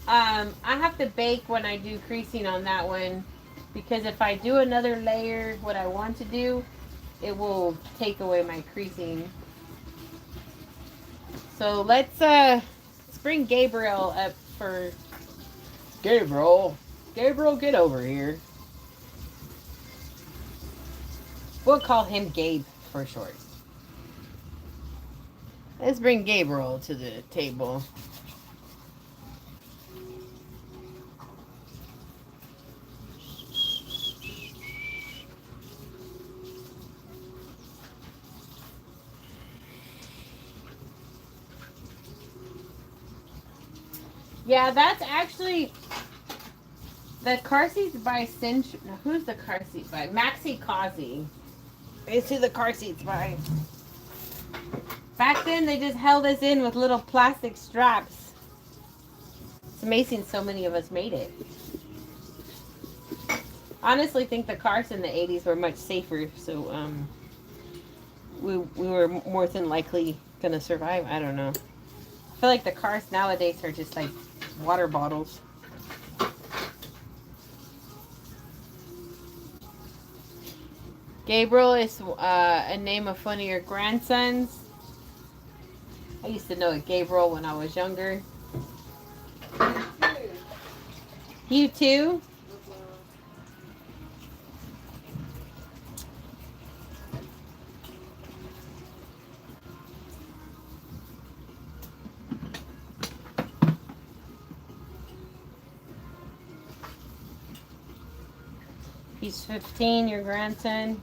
I have to bake when I do creasing on that one. Because if I do another layer, what I want to do, it will take away my creasing. So let's bring Gabriel up for... Gabriel, get over here. We'll call him Gabe for short. Let's bring Gabriel to the table. Yeah, that's actually the car seats by Cinch. Who's the car seat by? Maxi Causey. Is who the car seats by. Back then, they just held us in with little plastic straps. It's amazing so many of us made it. Honestly, think the cars in the 80s were much safer, so we were more than likely gonna survive. I don't know. I feel like the cars nowadays are just like water bottles. Gabriel is a name of one of your grandsons. I used to know it Gabriel when I was younger. You too? He's 15, your grandson.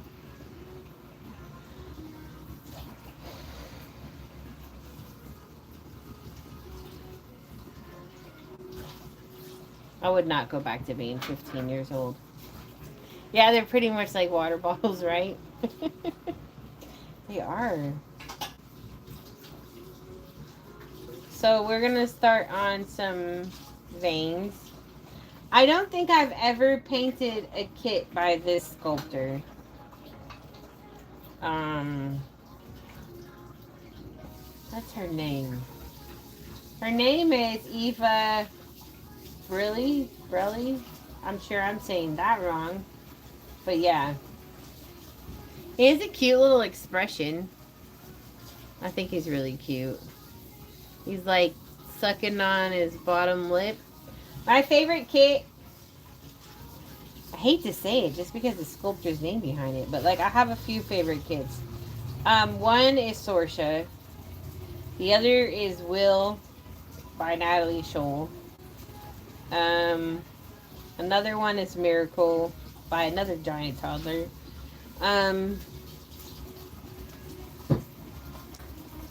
I would not go back to being 15 years old. Yeah, they're pretty much like water bottles, right? They are. So we're going to start on some veins. I don't think I've ever painted a kit by this sculptor. What's her name? Her name is Eva Brilli. I'm sure I'm saying that wrong. But yeah. He has a cute little expression. I think he's really cute. He's like sucking on his bottom lip. My favorite kit, I hate to say it just because the sculptor's name behind it, but like I have a few favorite kits. One is Sorsha. The other is Will by Natalie Scholl. Another one is Miracle by another giant toddler.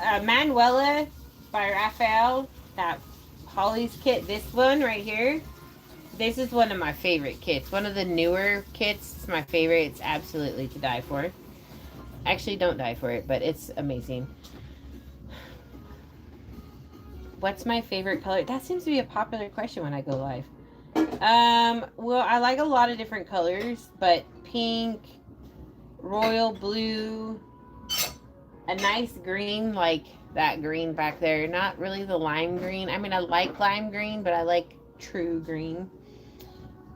Manuela by Raphael. That Holly's kit. This one right here. This is one of my favorite kits. One of the newer kits. It's my favorite. It's absolutely to die for. Actually, don't die for it, but it's amazing. What's my favorite color? That seems to be a popular question when I go live. Well, I like a lot of different colors, but pink, royal blue, a nice green, like that green back there. Not really the lime green. I mean, I like lime green, but I like true green.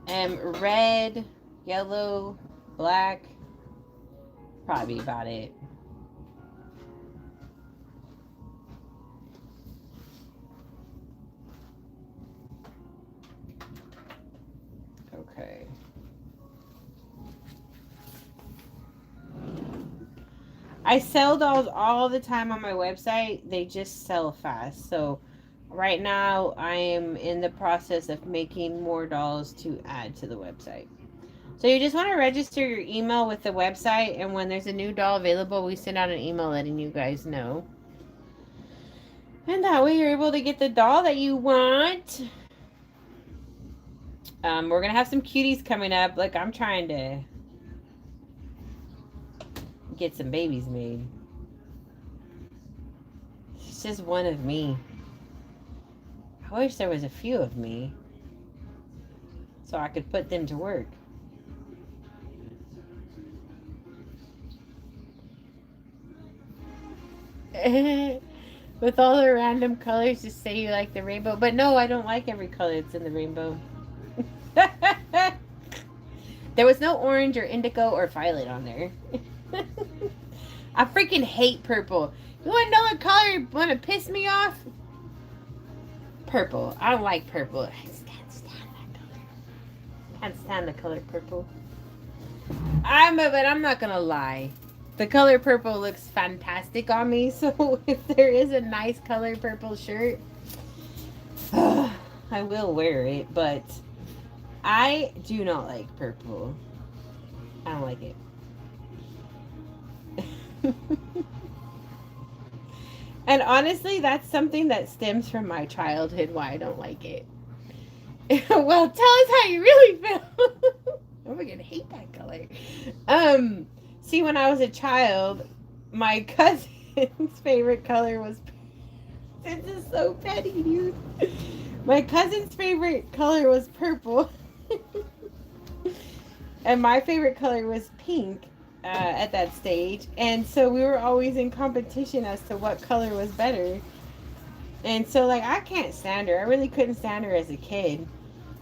Red, yellow, black. Probably about it. Okay. I sell dolls all the time on my website. They just sell fast. So right now I am in the process of making more dolls to add to the website. So you just want to register your email with the website, and when there's a new doll available, we send out an email letting you guys know. And that way you're able to get the doll that you want. We're going to have some cuties coming up. Like, I'm trying to get some babies made. She's just one of me. I wish there was a few of me so I could put them to work. With all the random colors, just say you like the rainbow. But no, I don't like every color that's in the rainbow. There was no orange or indigo or violet on there. I freaking hate purple. You want to know what color want to piss me off? Purple. I don't like purple. I can't stand that color. Can't stand the color purple. But I'm not gonna lie. The color purple looks fantastic on me. So if there is a nice color purple shirt, I will wear it. But I do not like purple. I don't like it. And honestly, that's something that stems from my childhood, why I don't like it. Well, tell us how you really feel. I'm gonna hate that color. See, when I was a child, my cousin's favorite color was... This is so petty, dude. My cousin's favorite color was purple. And my favorite color was pink. At that stage, and so we were always in competition as to what color was better. And so, like, I can't stand her. I really couldn't stand her as a kid,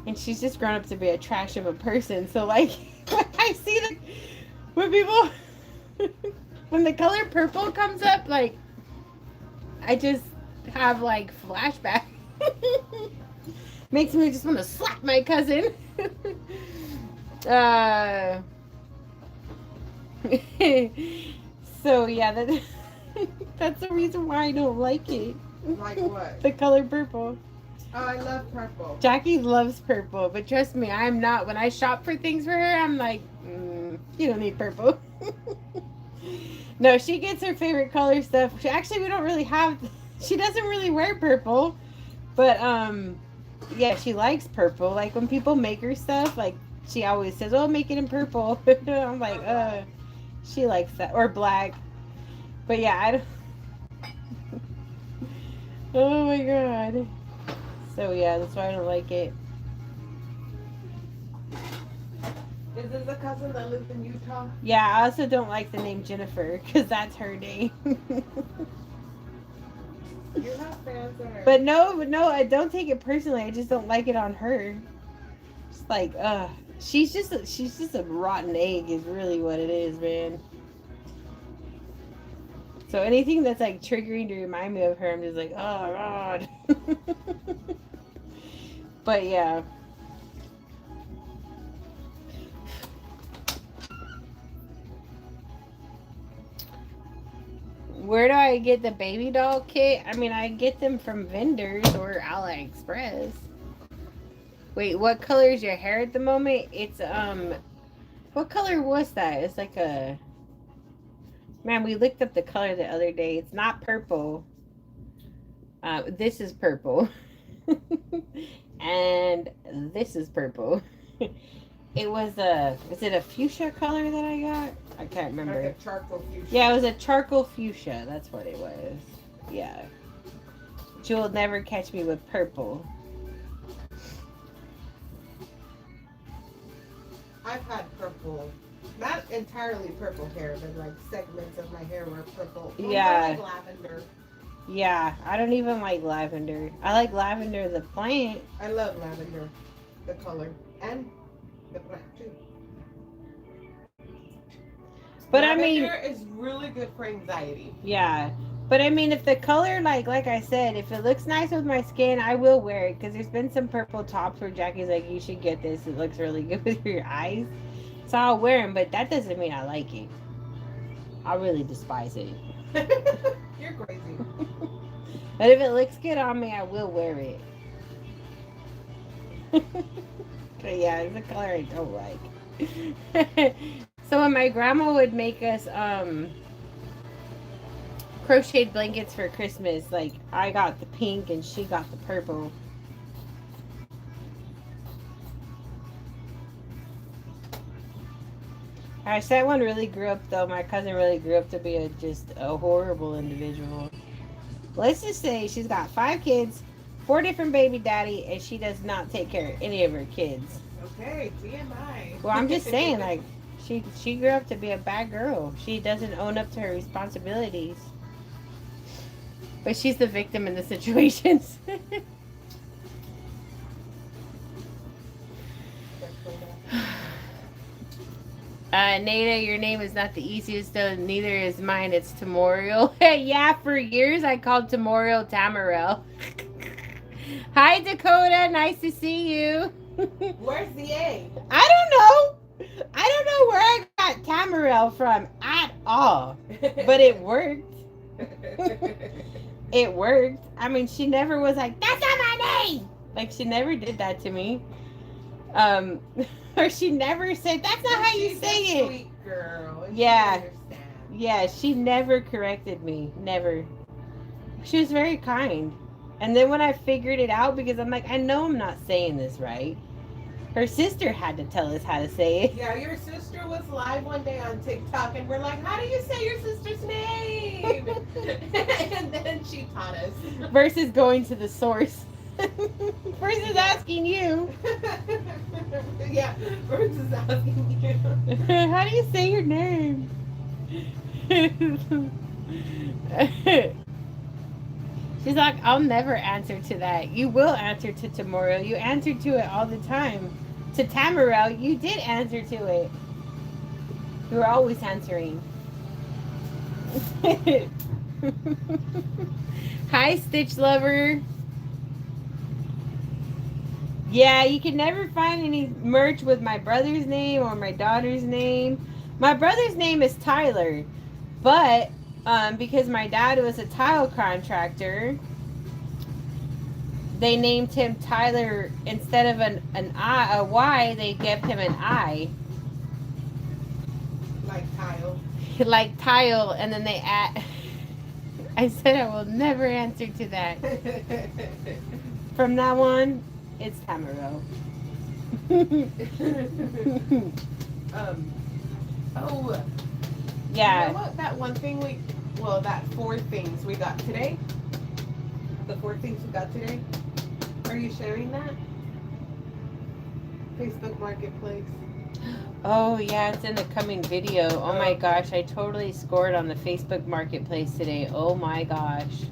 and she's just grown up to be a trash of a person. So, like, when I see when people when the color purple comes up, like, I just have like flashbacks. Makes me just want to slap my cousin. So yeah, that's the reason why I don't like it. Like what? The color purple. Oh, I love purple. Jackie loves purple, but trust me, I'm not. When I shop for things for her, I'm like, you don't need purple. No, she gets her favorite color stuff. Actually, we don't really have. She doesn't really wear purple, but yeah, she likes purple. Like when people make her stuff, like she always says, "Oh, make it in purple." I'm like, she likes that, or black. But yeah, I don't. Oh my god. So yeah, that's why I don't like it. Is this a cousin that lives in Utah? Yeah, I also don't like the name Jennifer because that's her name. You have fans that are... But no, I don't take it personally. I just don't like it on her. It's like, she's just a rotten egg is really what it is, man. So anything that's like triggering to remind me of her, I'm just like, oh god. But yeah. Where do I get the baby doll kit? I mean, I get them from vendors or AliExpress. Wait, what color is your hair at the moment? It's, what color was that? It's like a... Man, we looked up the color the other day. It's not purple. This is purple. And this is purple. It was it a fuchsia color that I got? I can't remember. Like a charcoal fuchsia. Yeah, it was a charcoal fuchsia. That's what it was. Yeah. You'll never catch me with purple. I've had purple, not entirely purple hair, but like segments of my hair were purple. Well, Yeah. more like lavender. Yeah, I don't even like lavender. I like lavender the plant. I love lavender, the color, and the plant too. But lavender I mean, is really good for anxiety. yeah. But I mean, if the color, like I said, if it looks nice with my skin, I will wear it. Because there's been some purple tops where Jackie's like, you should get this. It looks really good with your eyes. So I'll wear them, but that doesn't mean I like it. I really despise it. You're crazy. But if it looks good on me, I will wear it. But yeah, it's a color I don't like. So when my grandma would make us crocheted blankets for Christmas, like I got the pink and she got the purple. Gosh, that one really grew up, though. My cousin really grew up to be just a horrible individual. Let's just say she's got 5 kids, 4 different baby daddy, and she does not take care of any of her kids. Okay, TMI. Well, I'm just saying, like, she grew up to be a bad girl. She doesn't own up to her responsibilities. But she's the victim in the situations. Nada, your name is not the easiest, though. Neither is mine. It's Tamorial. Yeah, for years I called Tamorial Tamarel. Hi, Dakota. Nice to see you. Where's the A? I don't know. I don't know where I got Tamarel from at all. But it worked. It worked. I mean, she never was like, that's not my name. Like, she never did that to me. Or she never said, that's not how you say it. Sweet girl. Yeah. Yeah, she never corrected me. Never. She was very kind. And then when I figured it out, because I'm like, I know I'm not saying this right. Her sister had to tell us how to say it. Yeah, your sister was live one day on TikTok, and we're like, how do you say your sister's name? And then she taught us. Versus going to the source. Versus asking you. Yeah, versus asking you. How do you say your name? She's like, I'll never answer to that. You will answer to tomorrow. You answer to it all the time. To Tamarel, you did answer to it. You were always answering. Hi, Stitch Lover. Yeah, you can never find any merch with my brother's name or my daughter's name. My brother's name is Tyler, but because my dad was a tile contractor, they named him Tyler instead of a Y. They gave him an I. Like tile. Like tile, and then they add. I said I will never answer to that. From now on, it's Tamaro. Oh. Yeah. You know what? That one thing that 4 things we got today. The 4 things we got today. Are you sharing that? Facebook Marketplace. Oh yeah, it's in the coming video. Oh my gosh, I totally scored on the Facebook Marketplace today. Oh my gosh.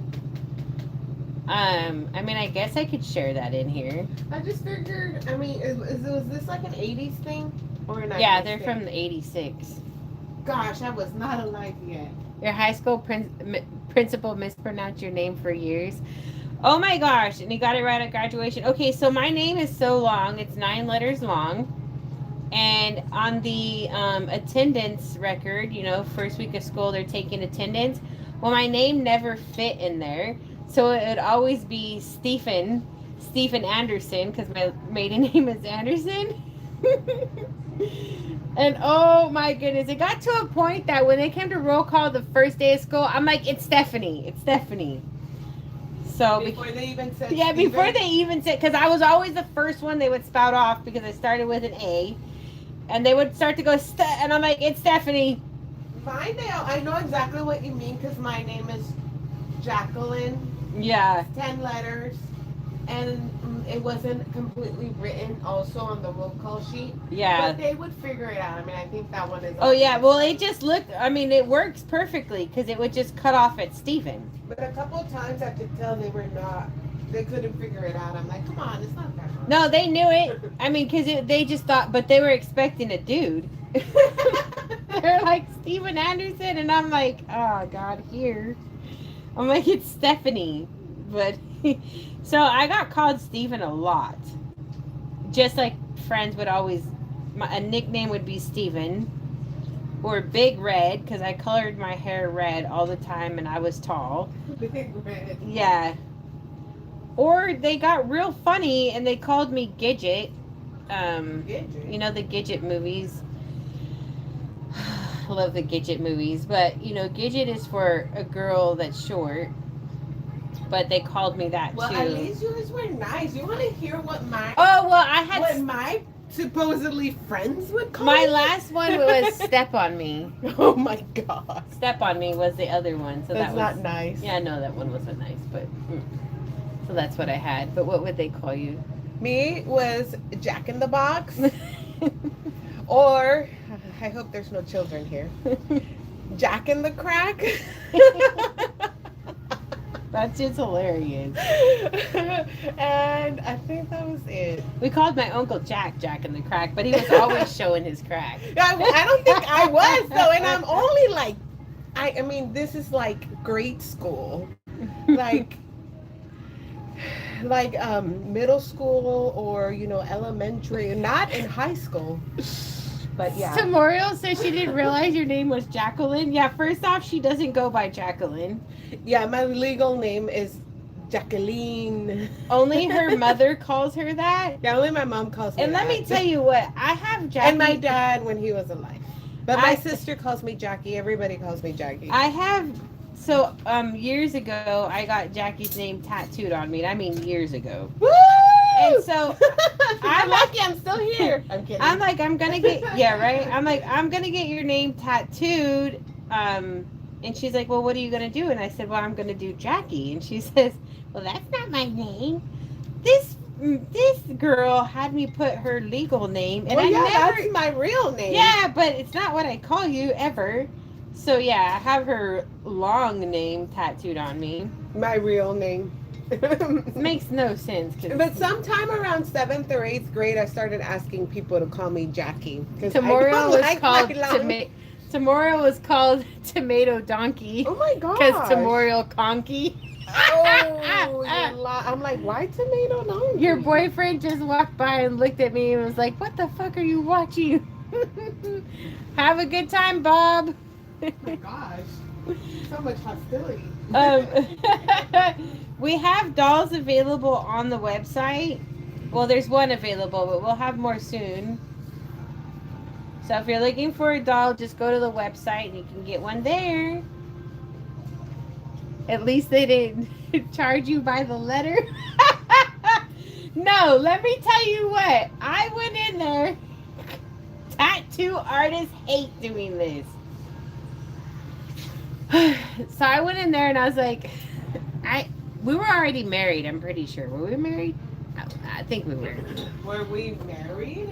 I mean, I guess I could share that in here. I just figured. I mean, was this like an '80s thing or an 90s Yeah, they're thing? from the '86. Gosh, I was not alive yet. Your high school principal mispronounced your name for years. Oh my gosh, and you got it right at graduation. Okay, so my name is so long. It's 9 letters long. And on the attendance record, you know, first week of school, they're taking attendance. Well, my name never fit in there. So it would always be Stephen Anderson, because my maiden name is Anderson. And oh my goodness, it got to a point that when they came to roll call the first day of school, I'm like, it's Stephanie. So before they even said yeah, Steven? before they even said, because I was always the first one they would spout off because I started with an A, and they would start to go and I'm like, it's Stephanie. Mine, I know exactly what you mean, because my name is Jacqueline. Yeah. 10 letters, and it wasn't completely written also on the roll call sheet. Yeah. But they would figure it out. I mean, I think that one is. Oh yeah, well it just looked. I mean, it works perfectly because it would just cut off at Stephen. But a couple of times I could tell they were not. They couldn't figure it out. I'm like, come on, it's not that hard. No, they knew it. I mean, because they just thought, but they were expecting a dude. They're like Stephen Anderson, and I'm like, oh God, here. I'm like, it's Stephanie. But so I got called Stephen a lot. Just like friends would always, a nickname would be Stephen. Or Big Red, because I colored my hair red all the time and I was tall. Big Red. Yeah. Or they got real funny and they called me Gidget. Gidget. You know, the Gidget movies. I love the Gidget movies. But, you know, Gidget is for a girl that's short. But they called me that Well, too. at least yours were nice. You want to hear what my Oh, well, I had... What my supposedly friends would call My you? last one was Step on Me. Oh my god. Step on Me was the other one. So That's that was not nice. Yeah, no, that one wasn't nice, but so that's what I had. But what would they call you? Me was Jack in the Box. Or, I hope there's no children here, Jack in the Crack. That's just hilarious. And I think that was it. We called my uncle Jack in the Crack, but he was always showing his crack. I don't think I was though, and I'm only like, I mean, this is like grade school, like middle school or elementary, not in high school. But yeah. Tamoriel says she didn't realize your name was Jacqueline. Yeah, first off, she doesn't go by Jacqueline. Yeah, my legal name is Jacqueline. Only her mother calls her that. Yeah, only my mom calls me And that. let me tell you what, I have Jackie. And my dad when he was alive. But my sister calls me Jackie. Everybody calls me Jackie. I have, so years ago, I got Jackie's name tattooed on me. I mean, years ago. Woo! And so I'm lucky I'm still here. I'm kidding. I'm like, I'm gonna get, yeah, right? I'm like, I'm gonna get your name tattooed. And she's like, well, what are you gonna do? And I said, well, I'm gonna do Jackie. And she says, well, that's not my name. This girl had me put her legal name, and that's my real name. Yeah, but it's not what I call you ever. So yeah, I have her long name tattooed on me. My real name. Makes no sense. But sometime around 7th or 8th grade, I started asking people to call me Jackie. Tamoriel was called Tomato Donkey. Oh my god! Because Tamoriel Conky. Oh, I'm like, why Tomato Donkey? Your boyfriend just walked by and looked at me and was like, "What the fuck are you watching?" Have a good time, Bob. Oh my gosh, so much hostility. We have dolls available on the website. Well, there's one available, but we'll have more soon. So if you're looking for a doll, just go to the website and you can get one there. At least they didn't charge you by the letter. No, let me tell you what. I went in there. Tattoo artists hate doing this. So I went in there and I was like, we were already married, I'm pretty sure. Were we married? I think we were. Were we married?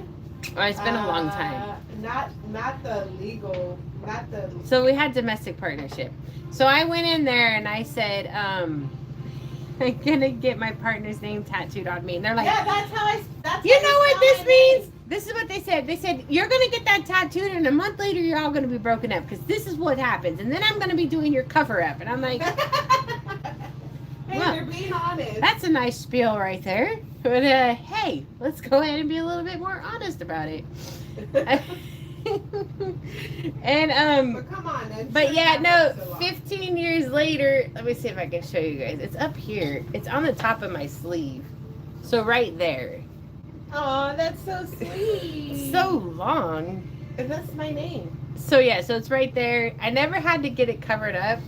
Oh, it's been a long time. Not the legal, not the... So we had domestic partnership. So I went in there and I said, I'm gonna get my partner's name tattooed on me. And they're like, yeah, that's you know what this means? This is what they said. They said, you're gonna get that tattooed and a month later you're all gonna be broken up because this is what happens. And then I'm gonna be doing your cover up. And I'm like, hey, well, you're being honest. That's a nice spiel right there. But hey, let's go ahead and be a little bit more honest about it. And but come on, but yeah, no, 15 years later, let me see if I can show you guys. It's up here. It's on the top of my sleeve. So right there. Oh, that's so sweet. So long. That's my name. So yeah, so it's right there. I never had to get it covered up.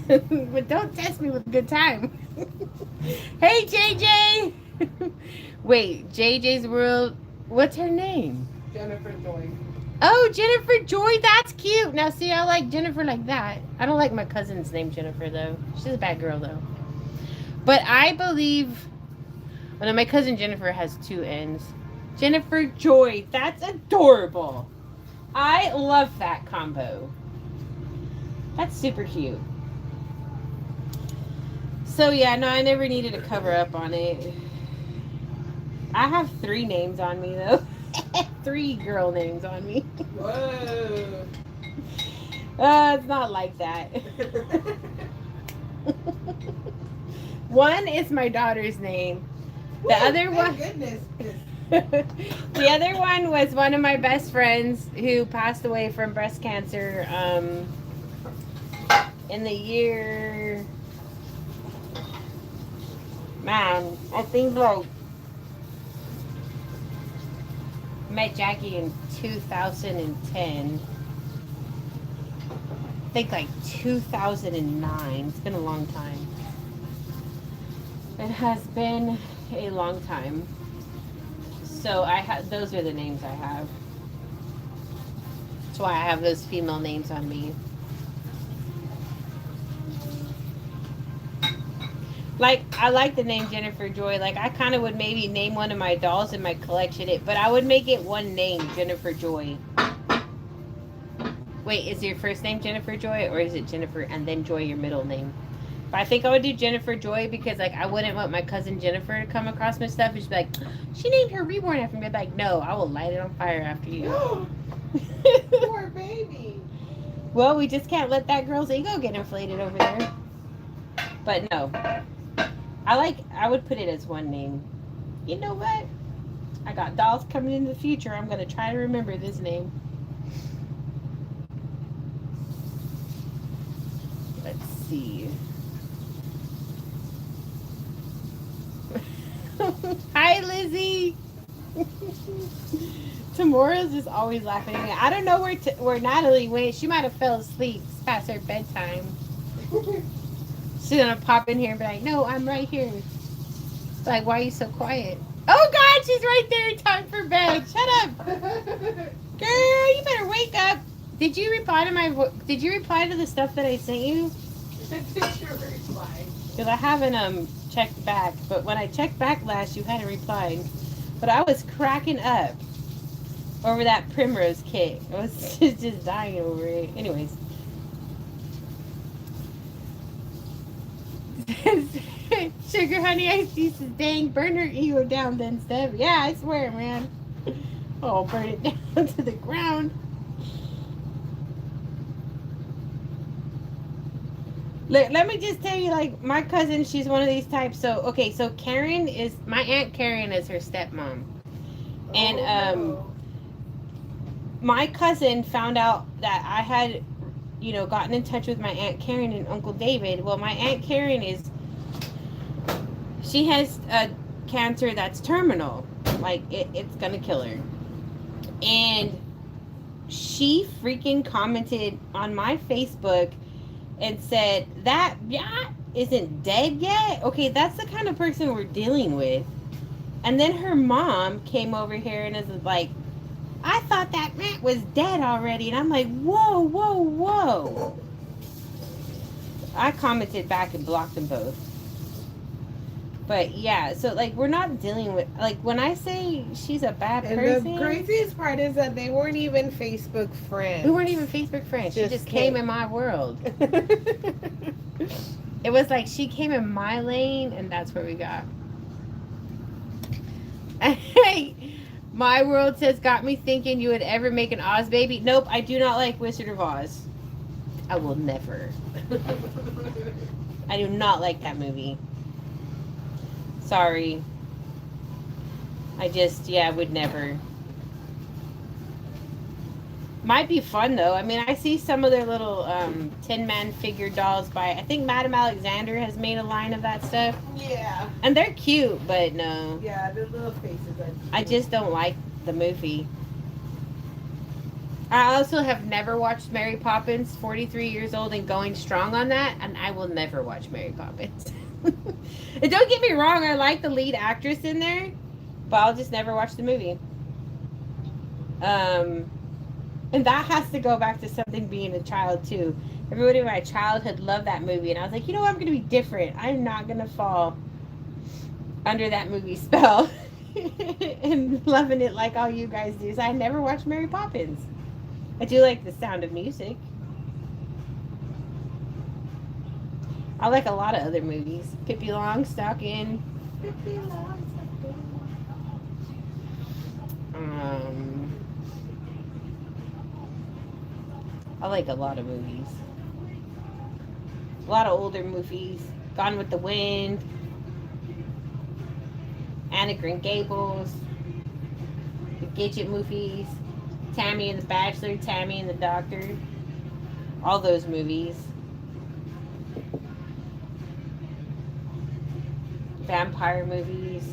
But don't test me with a good time. Hey, JJ. Wait, JJ's World. What's her name? Jennifer Joy. Oh, Jennifer Joy. That's cute. Now, see, I like Jennifer like that. I don't like my cousin's name, Jennifer, though. She's a bad girl, though. But I believe... Oh, no, my cousin Jennifer has 2 N's. Jennifer Joy. That's adorable. I love that combo. That's super cute. So, yeah, no, I never needed a cover up on it. I have 3 names on me, though. 3 girl names on me. Whoa. It's not like that. One is my daughter's name. The other one... Goodness. The other one was one of my best friends who passed away from breast cancer in the year... Man, I think like... Met Jackie in 2010. I think like 2009. It's been a long time. It has been a long time. So I have, those are the names I have. That's why I have those female names on me. Like, I like the name Jennifer Joy. Like, I kind of would maybe name one of my dolls in my collection, but I would make it one name, Jennifer Joy. Wait, is your first name Jennifer Joy, or is it Jennifer and then Joy your middle name? But I think I would do Jennifer Joy because, like, I wouldn't want my cousin Jennifer to come across my stuff and she'd be like, she named her reborn after me. I'd be like, no, I will light it on fire after you. Poor baby. Well, we just can't let that girl's ego get inflated over there. But no. I would put it as one name. You know what? I got dolls coming in the future. I'm going to try to remember this name. Let's see. Hi, Lizzie. Tamara's just always laughing at me. I don't know where Natalie went. She might have fell asleep. It's past her bedtime. She's gonna pop in here and be like, no, I'm right here. Like, why are you so quiet? Oh God, she's right there. Time for bed. Shut up. Girl, you better wake up. Did you reply to the stuff that I sent you? Did you reply? Because I haven't checked back. But when I checked back last, you hadn't replied. But I was cracking up over that Primrose kit. I was just dying over it. Anyways. Sugar Honey Ice Tea says, dang, burn her ego down then, Steph. Yeah, I swear, man. Oh, burn it down to the ground. Look, let me just tell you, like, my cousin, she's one of these types. So, okay, so Karen is, my Aunt Karen is her stepmom. And, my cousin found out that I had, you know, gotten in touch with my Aunt Karen and Uncle David. Well, my Aunt Karen she has a cancer that's terminal. Like, it's gonna kill her. And she freaking commented on my Facebook and said, that yacht isn't dead yet? Okay, that's the kind of person we're dealing with. And then her mom came over here and is like, I thought that rat was dead already. And I'm like, whoa, whoa, whoa. I commented back and blocked them both. But yeah, so like, we're not dealing with, like, when I say she's a bad person. And the craziest part is that they weren't even Facebook friends. We weren't even Facebook friends. She just came in my world. It was like she came in my lane and that's where we got. My world says, got me thinking you would ever make an Oz baby. Nope, I do not like Wizard of Oz. I will never. I do not like that movie. Sorry. I just, yeah, would never. Might be fun though. I mean, I see some of their little Tin Man figure dolls by, I think Madame Alexander has made a line of that stuff. Yeah. And they're cute, but no. Yeah, the little faces are cute. I just don't like the movie. I also have never watched Mary Poppins, 43 years old and going strong on that, and I will never watch Mary Poppins. And don't get me wrong, I like the lead actress in there, but I'll just never watch the movie. And that has to go back to something being a child too. Everybody in my childhood loved that movie, and I was like, you know what, I'm going to be different. I'm not going to fall under that movie spell and loving it like all you guys do. So I never watched Mary Poppins. I do like the Sound of Music. I like a lot of other movies. Pippi Longstocking. Pippi Longstocking. I like a lot of movies. A lot of older movies. Gone with the Wind. Anne of Green Gables. The Gidget movies. Tammy and the Bachelor. Tammy and the Doctor. All those movies. Vampire movies.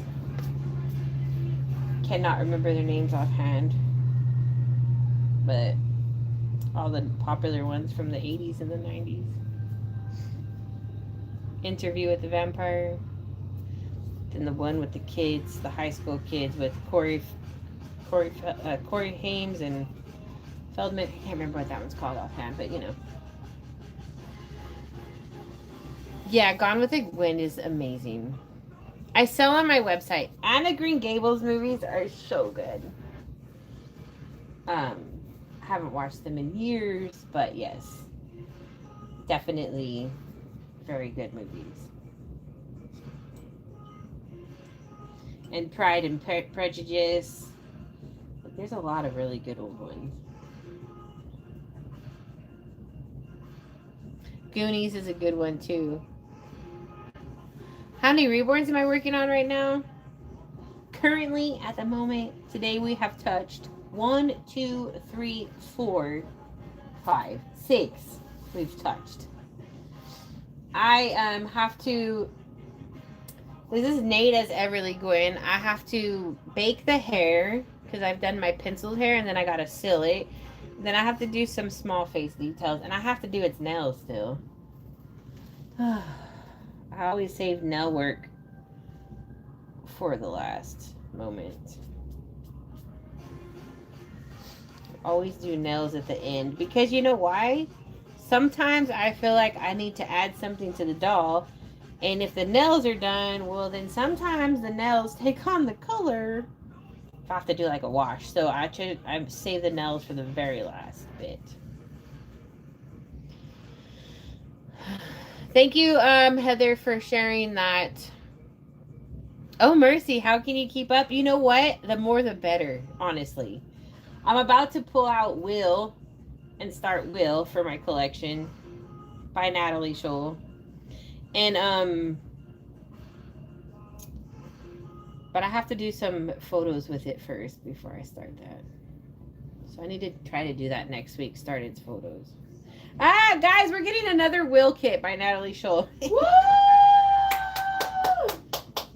Cannot remember their names offhand. But all the popular ones from the 80s and the 90s. Interview with the Vampire. Then the one with the kids, the high school kids with Corey Hames and Feldman. I can't remember what that one's called offhand, but you know. Yeah, Gone with the Wind is amazing. I sell on my website. Anna Green Gables movies are so good. I haven't watched them in years, but yes, definitely very good movies. And Pride and Prejudice. There's a lot of really good old ones. Goonies is a good one too. How many reborns am I working on right now? Currently, at the moment, today we have touched 1, 2, 3, 4, 5, 6. We've touched. I have to. This is Nate as Everly Gwyn. I have to bake the hair because I've done my penciled hair and then I gotta seal it. Then I have to do some small face details and I have to do its nails still. I always save nail work for the last moment. Always do nails at the end because you know why? Sometimes I feel like I need to add something to the doll, and if the nails are done, well then sometimes the nails take on the color if I have to do like a wash. So I save the nails for the very last bit. Thank you, Heather, for sharing that. Oh, mercy. How can you keep up? You know what? The more the better, honestly. I'm about to pull out Will and start Will for my collection by Natalie Scholl. And, but I have to do some photos with it first before I start that. So I need to try to do that next week, start its photos. Ah, guys, we're getting another Will kit by Natalie Scholl. Woo!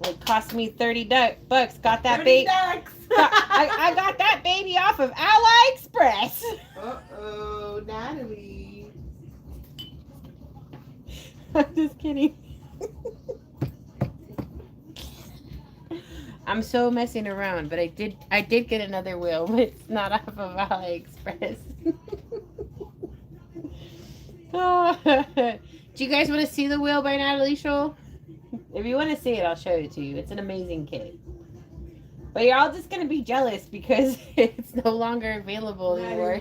It cost me $30. Got that baby. I got that baby off of AliExpress. Uh-oh, Natalie. I'm just kidding. I'm so messing around, but I did get another Will, but it's not off of AliExpress. Oh. Do you guys want to see the Will by Natalie Scholl? If you want to see it, I'll show it to you. It's an amazing kit. But you're all just going to be jealous because it's no longer available anymore.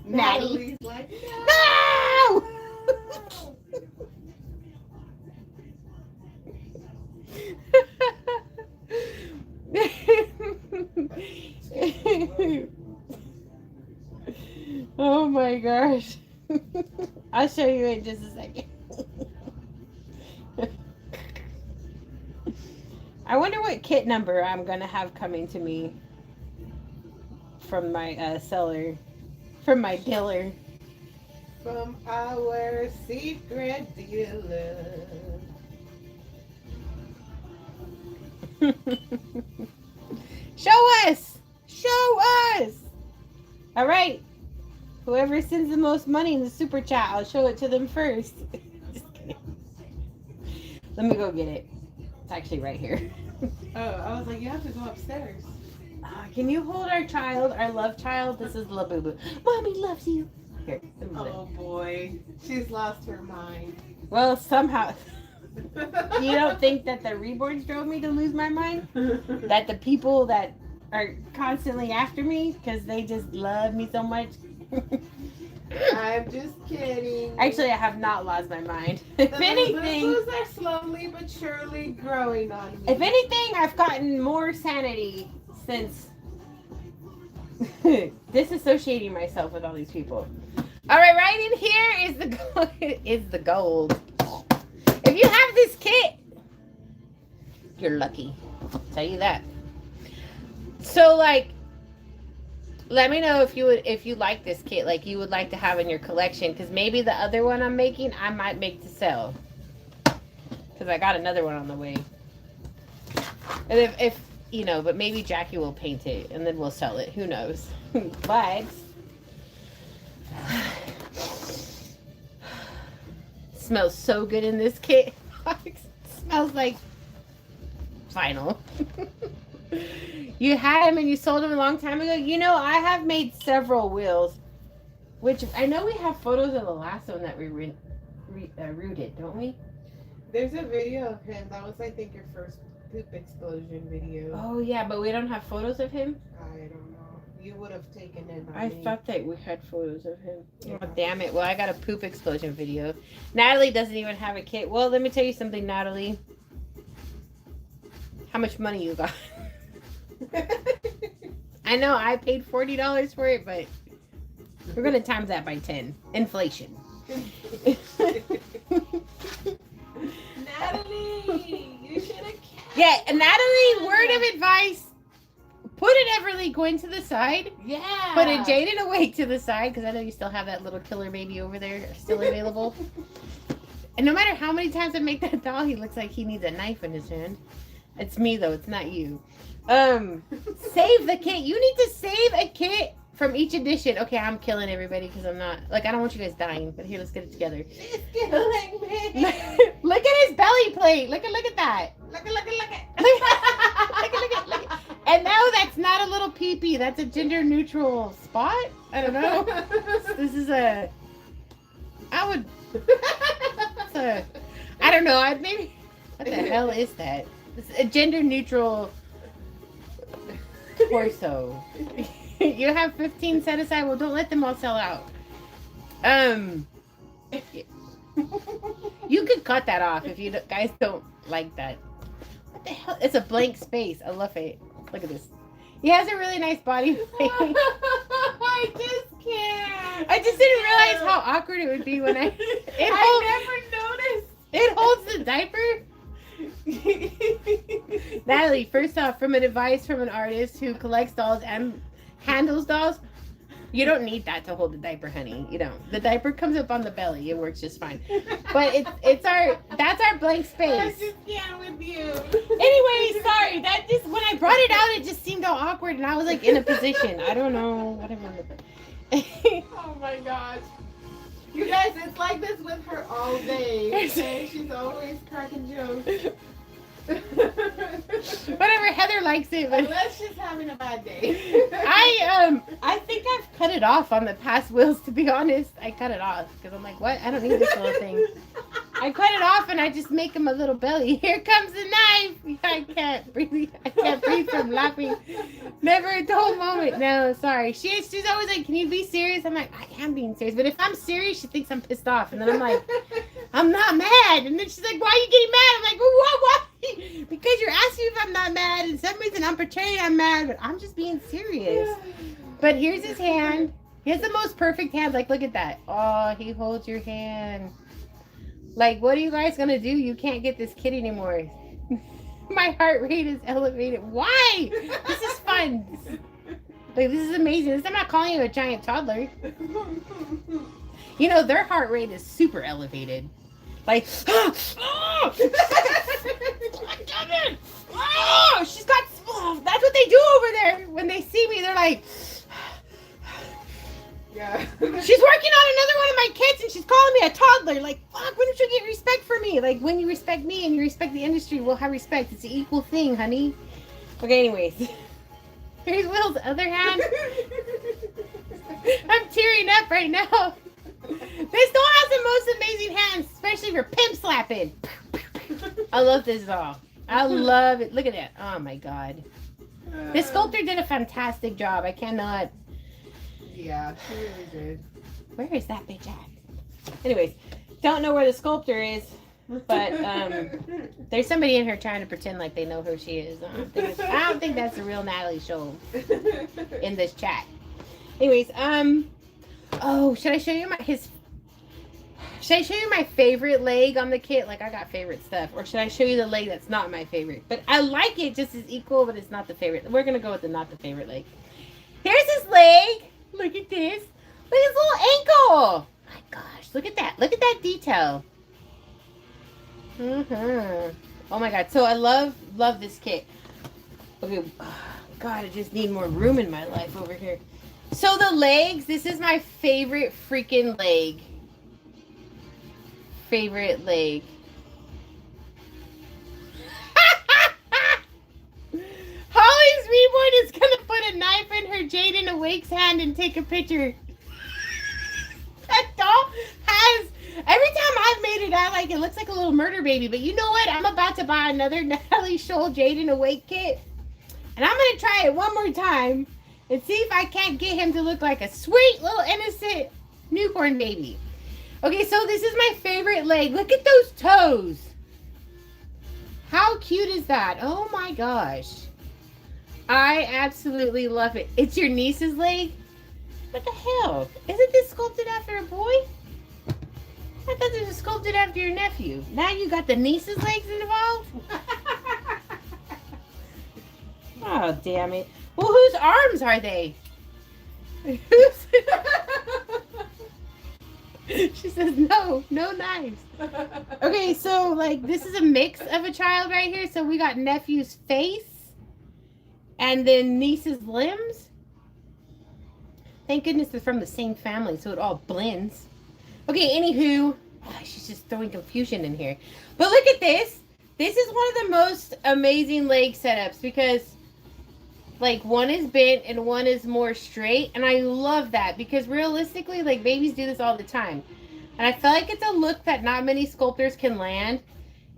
Maddie. Like, no! Oh my gosh. I'll show you in just a second. I wonder what kit number I'm going to have coming to me from my seller, from my dealer. From our secret dealer. Show us! Show us! All right. Whoever sends the most money in the super chat, I'll show it to them first. Just kidding. Let me go get it. It's actually right here. Oh, I was like, you have to go upstairs. Can you hold our child, our love child? This is Labubu. Mommy loves you. Here. Oh boy, she's lost her mind. Well, somehow. You don't think that the reborns drove me to lose my mind? That the people that are constantly after me because they just love me so much? I'm just kidding. Actually, I have not lost my mind. If anything, those are slowly but surely growing on me. If anything, I've gotten more sanity since disassociating myself with all these people. All right, right in here is the gold. If you have this kit, you're lucky. I'll tell you that. So, like, let me know if you like this kit, like you would like to have in your collection, because maybe the other one I'm making, I might make to sell. Because I got another one on the way. And if you know, but maybe Jackie will paint it and then we'll sell it. Who knows? But it smells so good in this kit. It smells like final. You had him and you sold him a long time ago. You know, I have made several wheels, which I know we have photos of the last one that we rooted, don't we? There's a video of him. That was, I think, your first poop explosion video. Oh yeah, but we don't have photos of him. I don't know. You would have taken it. I thought that we had photos of him. Oh damn it! Well, I got a poop explosion video. Natalie doesn't even have a kit. Well, let me tell you something, Natalie. How much money you got? I know I paid $40 for it, but we're gonna times that by 10. Inflation. Natalie, you should have. Yeah, Natalie, word of advice. Put an Everly Gwen to the side. Yeah. Put a Jaden Awake to the side, because I know you still have that little killer baby over there still available. And no matter how many times I make that doll, he looks like he needs a knife in his hand. It's me though, it's not you. Save the kit. You need to save a kit from each edition. Okay, I'm killing everybody because I'm not, like, I don't want you guys dying, but here, let's get it together. She's killing me. Look at his belly plate. Look at that. Look at. Look at. And no, that's not a little pee-pee. That's a gender neutral spot. I don't know. This is a, I would, it's a, I don't know. Maybe, what the hell is that? It's a gender neutral torso. You have 15 set aside. Well, don't let them all sell out. You could cut that off if you guys don't like that. What the hell? It's a blank space. I love it. Look at this. He has a really nice body. I just can't. I just didn't realize how awkward it would be when I never noticed. It holds the diaper. Natalie, first off, from an advice from an artist who collects dolls and handles dolls, you don't need that to hold the diaper, honey. You don't. The diaper comes up on the belly. It works just fine. But that's our blank I space. just can't with you. Anyway, sorry. That just, when I brought it out, it just seemed all awkward, and I was like in a position. I don't know. Whatever. Oh my gosh. You guys, it's like this with her all day. Okay? She's always cracking jokes. Whatever, Heather likes it, but Unless she's having a bad day. I think I've cut it off on the past wheels, to be honest. I cut it off because I'm like, what? I don't need this little thing. I cut it off and I just make him a little belly. Here comes the knife. I can't breathe from laughing. Never a dull moment. No, sorry. She's always like, can you be serious? I'm like, I am being serious. But if I'm serious, she thinks I'm pissed off. And then I'm like, I'm not mad. And then she's like, why are you getting mad? I'm like, well, what? Because you're asking if I'm not mad. And some reason I'm portraying I'm mad, but I'm just being serious. But here's his hand. He has the most perfect hand. Like, look at that. Oh, he holds your hand. Like, what are you guys gonna do? You can't get this kid anymore. My heart rate is elevated. Why? This is fun. Like, this is amazing. I'm not calling you a giant toddler. You know, their heart rate is super elevated. Like, oh, she's got, that's what they do over there. When they see me, they're like, Yeah. she's working on another one of my kids and she's calling me a toddler. Like, fuck, when did you get respect for me? Like, when you respect me and you respect the industry, we'll have respect. It's an equal thing, honey. Okay, anyways. Here's Will's other hand. I'm tearing up right now. This doll has the most amazing hands, especially for pimp slapping. I love this doll. I love it. Look at that. Oh my god. The sculptor did a fantastic job. I cannot. Yeah, she really did. Where is that bitch at? Anyways, don't know where the sculptor is, but there's somebody in here trying to pretend like they know who she is. I don't think that's the real Natalie Show in this chat. Anyways, oh, should I show you should I show you my favorite leg on the kit? Like, I got favorite stuff. Or should I show you the leg that's not my favorite? But I like it just as equal, but it's not the favorite. We're going to go with the not the favorite leg. Here's his leg. Look at this. Look at his little ankle. My gosh, look at that. Look at that detail. Oh my god. So I love this kit. Okay. God, I just need more room in my life over here. So the legs, this is my favorite freaking leg. Favorite leg. Wake's hand and take a picture. That doll has, every time I've made it out, like, it looks like a little murder baby. But you know what? I'm about to buy another Natalie Scholl Jaden Awake kit. And I'm going to try it one more time and see if I can't get him to look like a sweet little innocent newborn baby. Okay, so this is my favorite leg. Look at those toes. How cute is that? Oh my gosh. I absolutely love it. It's your niece's leg? What the hell? Isn't this sculpted after a boy? I thought this was sculpted after your nephew. Now you got the niece's legs involved? Oh, damn it. Well, whose arms are they? She says, no knives. Okay, so, like, this is a mix of a child right here. So we got nephew's face and then niece's limbs. Thank goodness they're from the same family, so it all blends. Okay, anywho, she's just throwing confusion in here. But look at this. This is one of the most amazing leg setups because, like, one is bent and one is more straight. And I love that because realistically, like, babies do this all the time. And I feel like it's a look that not many sculptors can land.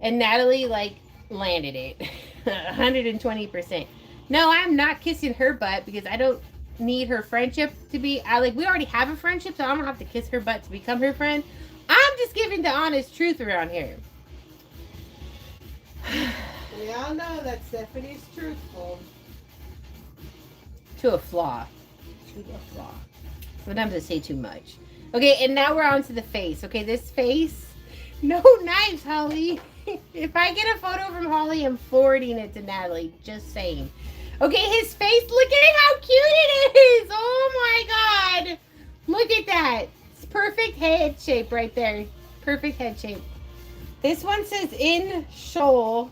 And Natalie, like, landed it. 120%. No, I'm not kissing her butt because I don't need her friendship to be, we already have a friendship, so I don't have to kiss her butt to become her friend. I'm just giving the honest truth around here. We all know that Stephanie's truthful. To a flaw. Sometimes I say too much. Okay, and now we're on to the face. Okay, this face, no knives, Holly. If I get a photo from Holly, I'm forwarding it to Natalie. Just saying. Okay, his face, look at how cute it is. Oh my God. Look at that. It's perfect head shape right there. Perfect head shape. This one says in shoal.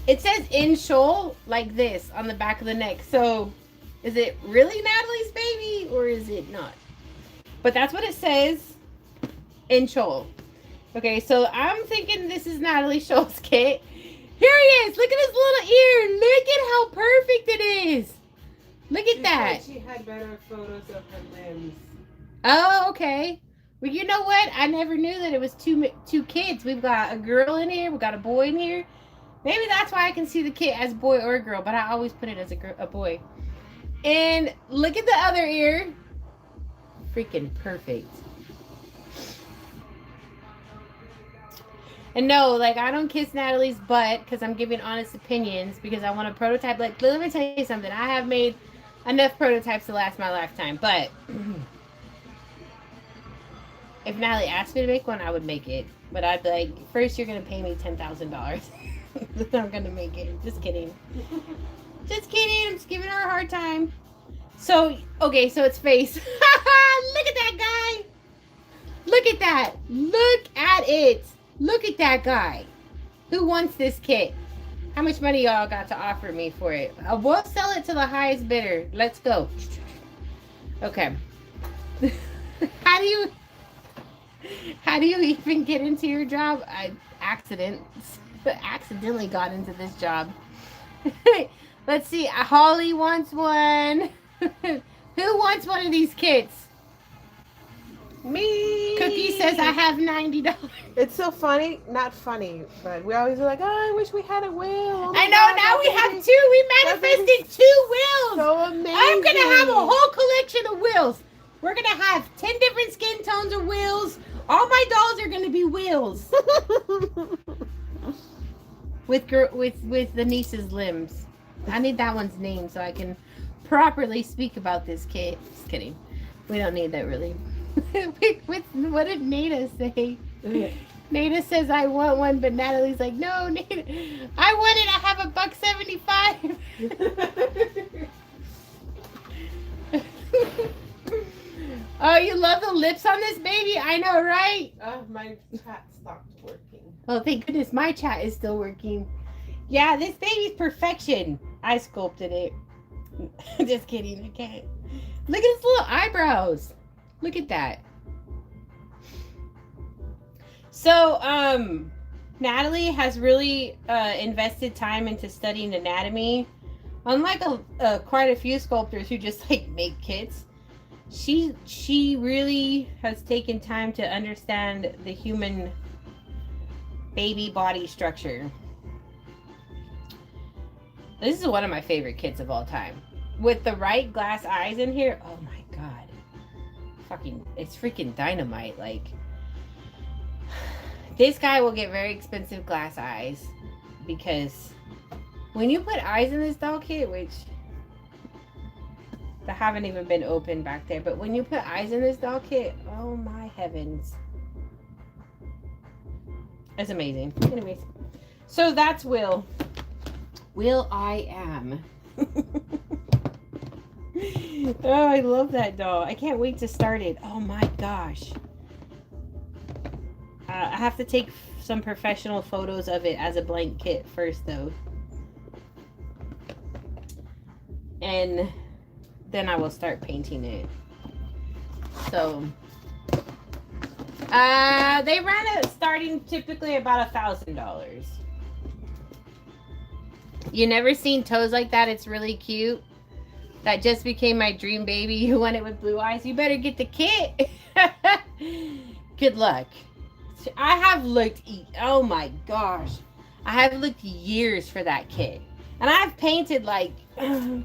It says in shoal like this on the back of the neck. So is it really Natalie's baby or is it not? But that's what it says in shoal. Okay, so I'm thinking this is Natalie Scholl's kit. Here he is. Look at his little ear. Look at how perfect it is. Look at that. She had better photos of her limbs. Oh, okay. Well, you know what? I never knew that it was two kids. We've got a girl in here. We've got a boy in here. Maybe that's why I can see the kit as boy or girl, but I always put it as a boy. And look at the other ear. Freaking perfect. And no, like, I don't kiss Natalie's butt because I'm giving honest opinions because I want a prototype. Like, let me tell you something. I have made enough prototypes to last my lifetime. But if Natalie asked me to make one, I would make it. But I'd be like, first you're going to pay me $10,000. Then I'm going to make it. Just kidding. Just kidding. I'm just giving her a hard time. So, okay, so it's face. Look at that guy. Look at that. Look at it. Look at that guy. Who wants this kit? How much money y'all got to offer me for it? We'll sell it to the highest bidder. Let's go. Okay. How do you even get into your job? I accidentally got into this job. Let's see. Holly wants one. Who wants one of these kits? Me. Cookie says I have $90. It's so funny. Not funny, but we always are like, oh, I wish we had a wheel. Oh I know. God, now we have two. We manifested 2 wheels. So amazing. I'm going to have a whole collection of wheels. We're going to have 10 different skin tones of wheels. All my dolls are going to be wheels. with the niece's limbs. I need that one's name so I can properly speak about this kit. Just kidding. We don't need that really. What did Nada say? Nada says I want one, but Natalie's like, no, Nada, I want it. I have $1.75. Oh, you love the lips on this baby? I know, right? My chat stopped working. Oh, thank goodness my chat is still working. Yeah, this baby's perfection. I sculpted it. Just kidding, I can't. Look at his little eyebrows. Look at that. So, Natalie has really invested time into studying anatomy. Unlike quite a few sculptors who just like make kits, she really has taken time to understand the human baby body structure. This is one of my favorite kits of all time. With the right glass eyes in here, oh my god. It's freaking dynamite. Like, this guy will get very expensive glass eyes because when you put eyes in this doll kit, which that haven't even been opened back there, but when you put eyes in this doll kit, oh my heavens. It's amazing. Anyways, so that's Will. Will I Am. Oh, I love that doll. I can't wait to start it. Oh my gosh. I have to take some professional photos of it as a blank kit first, though. And then I will start painting it. So, they ran it starting typically about $1,000. You never seen toes like that? It's really cute. That just became my dream baby. You want it with blue eyes? You better get the kit. Good luck. I have looked, oh my gosh. I have looked years for that kit. And I've painted like, I've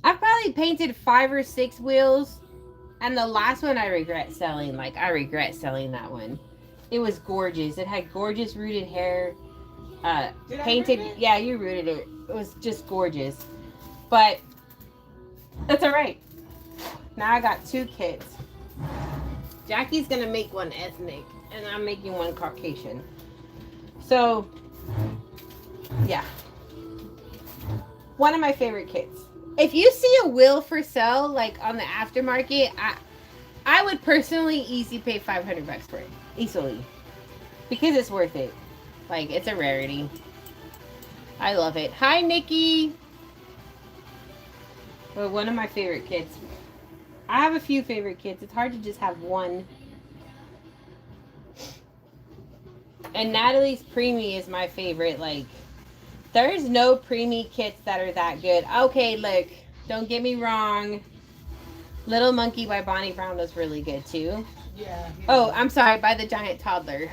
probably painted 5 or 6 wheels. And the last one I regret selling. Like, I regret selling that one. It was gorgeous. It had gorgeous rooted hair. Painted, yeah, you rooted it. It was just gorgeous. But that's all right. Now I got 2 kits. Jackie's gonna make one ethnic, and I'm making one Caucasian. So, yeah. One of my favorite kits. If you see a Will for sale, like on the aftermarket, I would personally easily pay $500 for it. Easily. Because it's worth it. Like, it's a rarity. I love it. Hi, Nikki. Well, one of my favorite kits. I have a few favorite kits. It's hard to just have one. And Natalie's Preemie is my favorite. Like, there's no Preemie kits that are that good. Okay, look. Don't get me wrong. Little Monkey by Bonnie Brown was really good, too. Yeah. Oh, I'm sorry. By the Giant Toddler.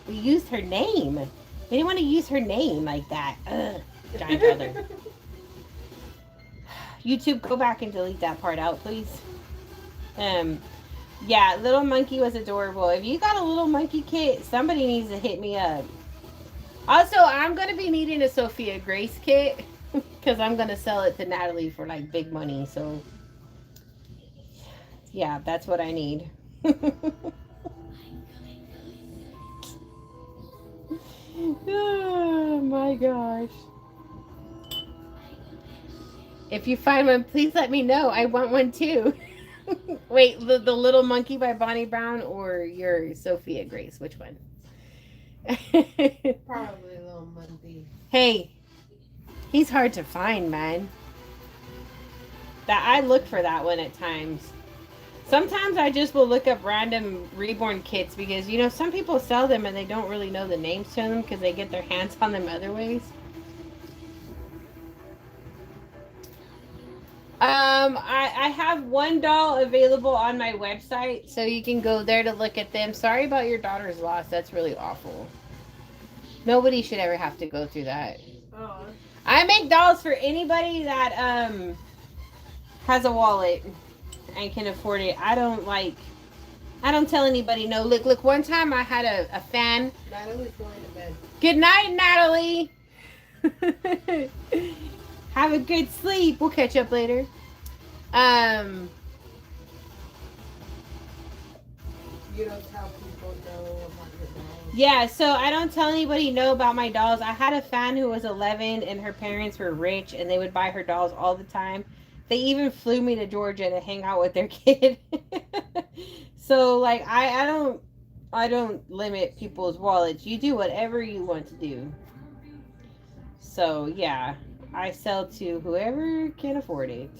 We used her name. We didn't want to use her name like that. Ugh. Giant Toddler. YouTube, go back and delete that part out, please. Yeah, Little Monkey was adorable. If you got a Little Monkey kit, somebody needs to hit me up. Also, I'm going to be needing a Sophia Grace kit because I'm going to sell it to Natalie for like big money. So, yeah, that's what I need. Oh my gosh. If you find one, please let me know. I want one too. Wait, the Little Monkey by Bonnie Brown or your Sophia Grace? Which one? Probably Little Monkey. Hey, he's hard to find, man. That I look for that one at times. Sometimes I just will look up random reborn kits because, you know, some people sell them and they don't really know the names to them because they get their hands on them other ways. I have one doll available on my website, so you can go there to look at them. Sorry about your daughter's loss. That's really awful. Nobody should ever have to go through that. Oh. I make dolls for anybody that has a wallet and can afford it. I don't tell anybody no. Look, one time I had a fan. Natalie's going to bed. Good night, Natalie. Have a good sleep. We'll catch up later. You don't tell people no about your dolls. Yeah, so I don't tell anybody no about my dolls. I had a fan who was 11 and her parents were rich and they would buy her dolls all the time. They even flew me to Georgia to hang out with their kid. So like I don't limit people's wallets. You do whatever you want to do. So yeah, I sell to whoever can afford it.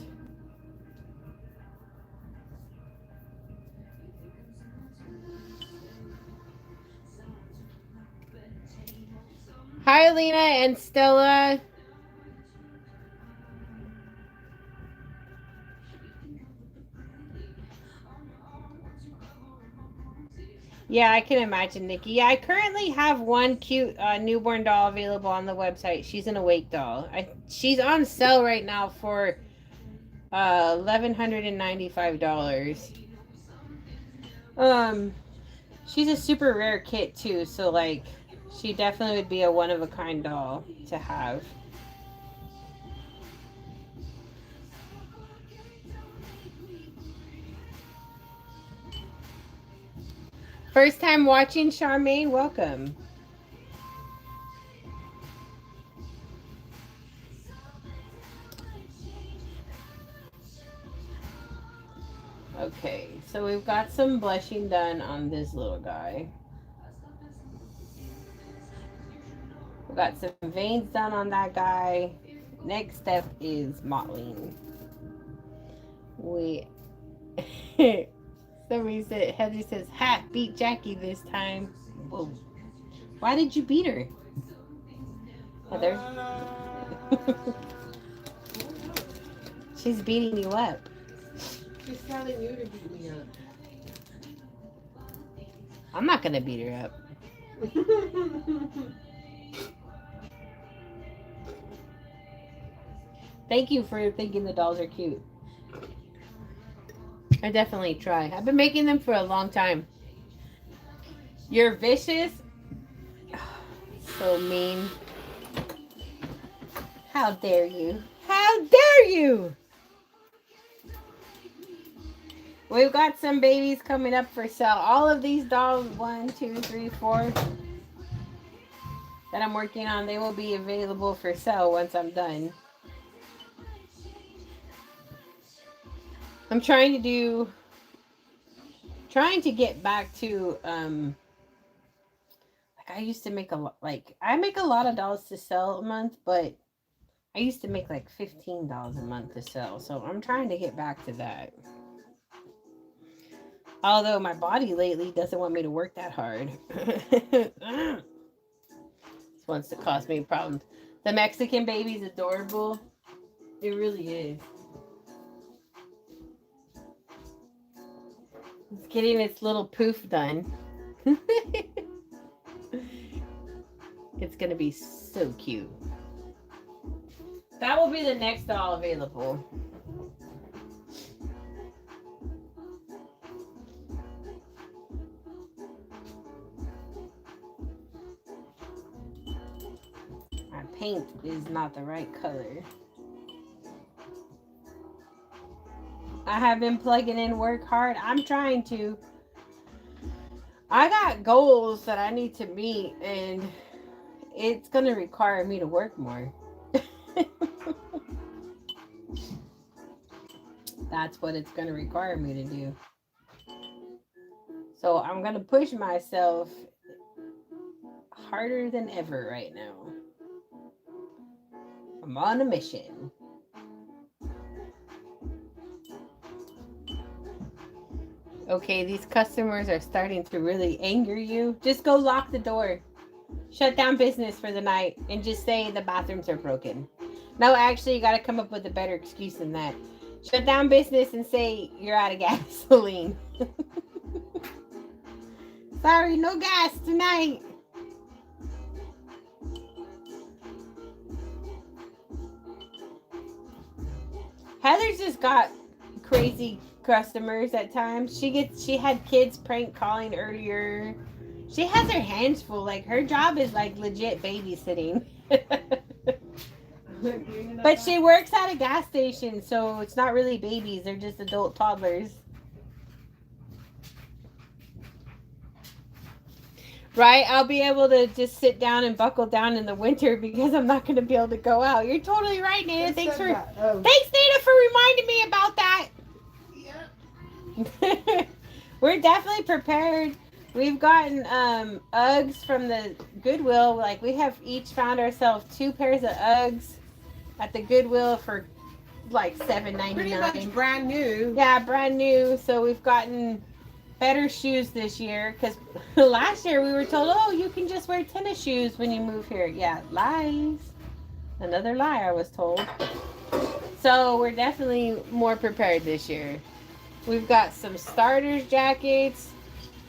Hi, Lena and Stella. Yeah, I can imagine, Nikki. Yeah, I currently have one cute newborn doll available on the website. She's an awake doll. She's on sale right now for $1,195. She's a super rare kit too, so like she definitely would be a one of a kind doll to have. First time watching, Charmaine, welcome. Okay, so we've got some blushing done on this little guy. We've got some veins done on that guy. Next step is mottling. Somebody said, Heather says, ha, beat Jackie this time. Whoa. Why did you beat her? Heather? She's beating you up. She's telling you to beat me up. I'm not going to beat her up. Thank you for thinking the dolls are cute. I definitely try. I've been making them for a long time. You're vicious? So mean. How dare you? How dare you? We've got some babies coming up for sale. All of these dolls, 1, 2, 3, 4, that I'm working on, they will be available for sale once I'm done. I'm trying to get back to, like I used to make I make a lot of dolls to sell a month, but I used to make like $15 a month to sell. So I'm trying to get back to that. Although my body lately doesn't want me to work that hard. This wants to cause me problems. The Mexican baby's adorable. It really is. It's getting its little poof done. It's going to be so cute. That will be the next doll available. My paint is not the right color. I have been plugging in work hard. I'm trying to. I got goals that I need to meet, and it's going to require me to work more. That's what it's going to require me to do. So I'm going to push myself harder than ever right now. I'm on a mission. Okay, these customers are starting to really anger you. Just go lock the door. Shut down business for the night and just say the bathrooms are broken. No, actually, you got to come up with a better excuse than that. Shut down business and say you're out of gasoline. Sorry, no gas tonight. Heather's just got crazy customers at times. She had kids prank calling earlier. She has her hands full. Like, her job is like legit babysitting. But she works at a gas station, so it's not really babies. They're just adult toddlers. Right? I'll be able to just sit down and buckle down in the winter because I'm not going to be able to go out. You're totally right, Nina. Thanks, Nina, for reminding me about that. Yeah. We're definitely prepared. We've gotten Uggs from the Goodwill. Like, we have each found ourselves 2 pairs of Uggs at the Goodwill for like $7.99. Pretty much brand new. Yeah, brand new. So we've gotten better shoes this year because last year we were told, oh, you can just wear tennis shoes when you move here. Yeah, lies. Another lie I was told. So we're definitely more prepared this year. We've got some starters jackets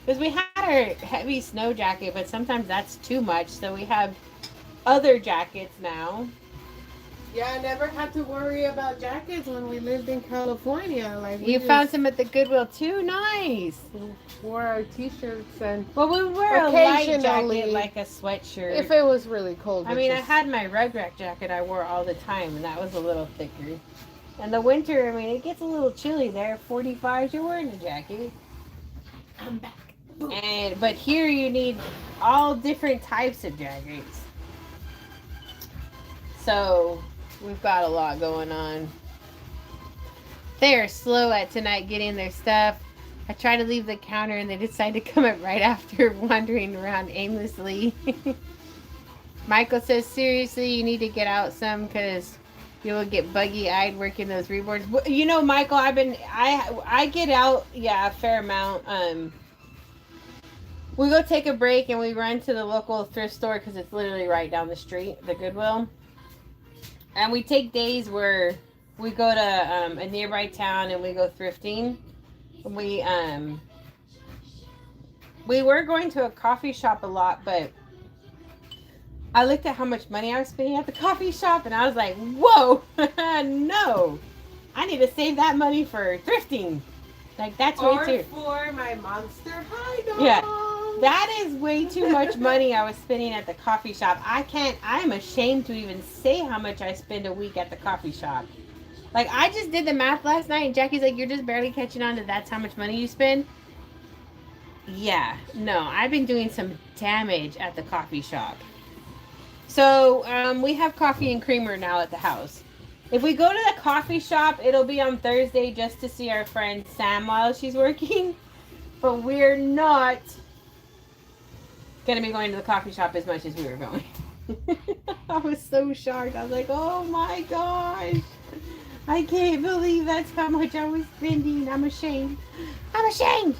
because we had our heavy snow jacket, but sometimes that's too much. So we have other jackets now. Yeah, I never had to worry about jackets when we lived in California. Like You found some at the Goodwill too? Nice. wore our t-shirts and Well, we wear a light occasionally, jacket like a sweatshirt. if it was really cold. I mean, I had my Rugrat jacket I wore all the time, and that was a little thicker. In the winter, I mean, it gets a little chilly there. 45, you're wearing a jacket. I'm back. But here you need all different types of jackets. So we've got a lot going on. They're slow at tonight getting their stuff. I try to leave the counter and they decide to come up right after, wandering around aimlessly. Michael says, seriously, you need to get out some because you will get buggy-eyed working those reborns. You know, Michael, I get out, yeah, a fair amount. We go take a break and we run to the local thrift store because it's literally right down the street, the Goodwill. And we take days where we go to a nearby town and we go thrifting. We were going to a coffee shop a lot, but I looked at how much money I was spending at the coffee shop and I was like, whoa, no. I need to save that money for thrifting. Like, that's way too. Or for my Monster High dog. Yeah. That is way too much money I was spending at the coffee shop. I'm ashamed to even say how much I spend a week at the coffee shop. Like, I just did the math last night and Jackie's like, you're just barely catching on to that's how much money you spend? Yeah, no, I've been doing some damage at the coffee shop. So, we have coffee and creamer now at the house. If we go to the coffee shop, it'll be on Thursday just to see our friend Sam while she's working. But we're not going to be going to the coffee shop as much as we were going. I was so shocked. I was like, oh my gosh. I can't believe that's how much I was spending. I'm ashamed. I'm ashamed.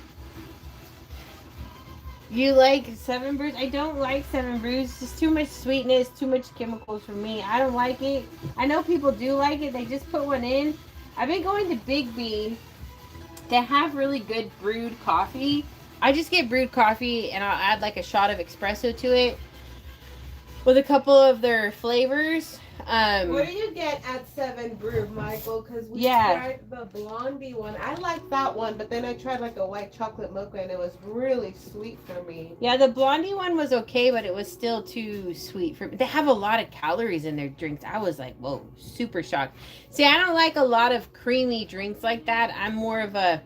You like 7 Brews? I don't like 7 Brews. Just too much sweetness, too much chemicals for me. I don't like it. I know people do like it. They just put one in. I've been going to Big B. They have really good brewed coffee. I just get brewed coffee and I'll add like a shot of espresso to it with a couple of their flavors. What do you get at 7 Brew, Michael? Because we tried the blondie one. I like that one, but then I tried like a white chocolate mocha and it was really sweet for me. Yeah, the blondie one was okay, but it was still too sweet for me. They have a lot of calories in their drinks. I was like, whoa, super shocked. See, I don't like a lot of creamy drinks like that. I'm more of a,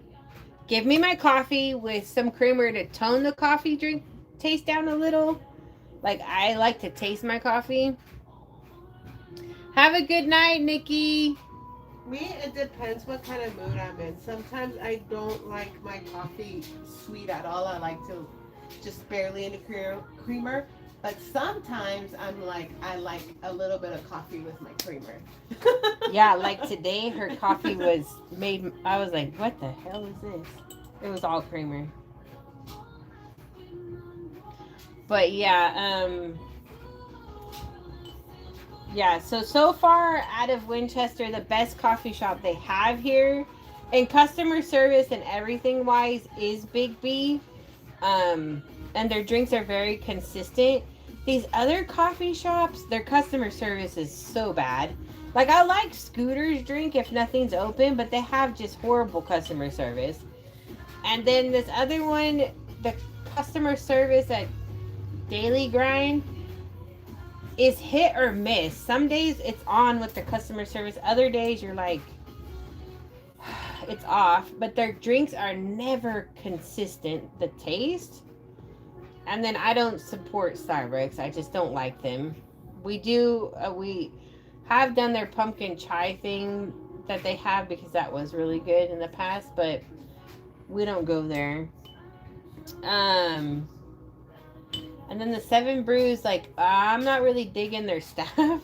give me my coffee with some creamer to tone the coffee drink taste down a little. Like, I like to taste my coffee. Have a good night, Nikki. Me, it depends what kind of mood I'm in. Sometimes I don't like my coffee sweet at all. I like to just barely any creamer. But sometimes I'm like, I like a little bit of coffee with my creamer. Yeah, like today, her coffee was made. I was like, what the hell is this? It was all creamer. But yeah, yeah, so far out of Winchester, the best coffee shop they have here and customer service and everything wise is Big B. And their drinks are very consistent. These other coffee shops, their customer service is so bad. Like, I like Scooter's drink if nothing's open, but they have just horrible customer service. And then this other one, the customer service at Daily Grind is hit or miss. Some days it's on with the customer service. Other days you're like, it's off. But their drinks are never consistent, the taste. And then I don't support Starbucks. I just don't like them. We have done their pumpkin chai thing that they have because that was really good in the past. But we don't go there. And then the 7 Brews, like, I'm not really digging their staff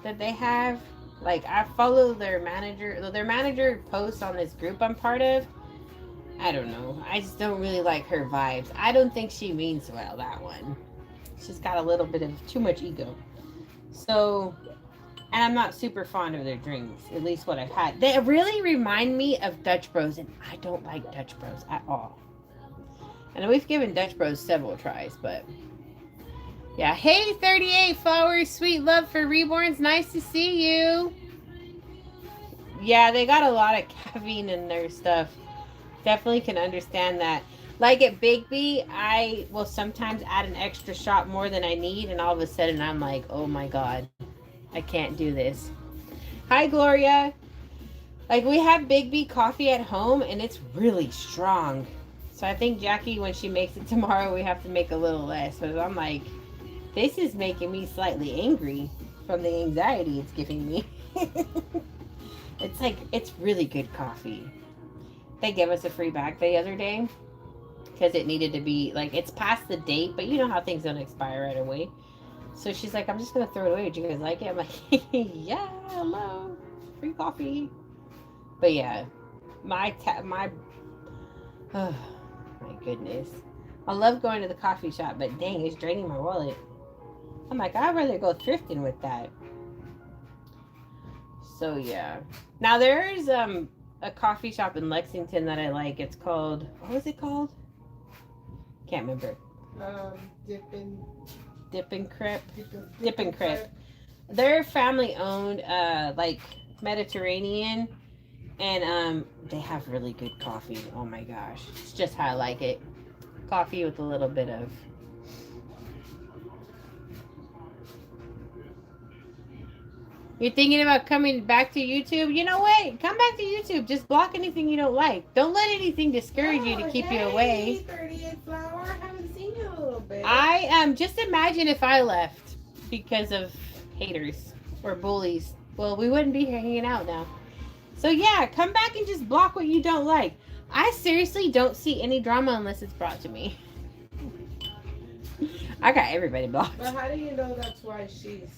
that they have. Like, I follow their manager posts on this group I'm part of. I don't know. I just don't really like her vibes. I don't think she means well, that one. She's got a little bit of too much ego. So, and I'm not super fond of their drinks, at least what I've had. They really remind me of Dutch Bros, and I don't like Dutch Bros at all. And we've given Dutch Bros several tries, but yeah. Hey, 38 followers, sweet love for Reborns. Nice to see you. Yeah, they got a lot of caffeine in their stuff. Definitely can understand that. Like at Bigby, I will sometimes add an extra shot more than I need, and all of a sudden I'm like, oh my god, I can't do this. Hi, Gloria. Like, we have Bigby coffee at home, and it's really strong. So I think Jackie, when she makes it tomorrow, we have to make a little less. But I'm like, this is making me slightly angry from the anxiety it's giving me. It's like, it's really good coffee. They gave us a free bag the other day because it needed to be, like, it's past the date, but you know how things don't expire right away. So she's like, I'm just going to throw it away. Do you guys like it? I'm like, yeah, hello. Free coffee. But yeah, oh my goodness. I love going to the coffee shop, but dang, it's draining my wallet. I'm like, I'd rather go thrifting with that. So yeah. Now there's a coffee shop in Lexington that I like. It's called, what was it called? Can't remember. Dip and Crip. They're family owned, like Mediterranean, and they have really good coffee. Oh my gosh, it's just how I like it. Coffee with a little bit of. You're thinking about coming back to YouTube? You know what? Come back to YouTube. Just block anything you don't like. Don't let anything discourage you to keep you away. 38 Flower. I haven't seen you in a little bit. Just imagine if I left because of haters or bullies. Well, we wouldn't be hanging out now. So yeah, come back and just block what you don't like. I seriously don't see any drama unless it's brought to me. I got everybody blocked. But how do you know that's why she's...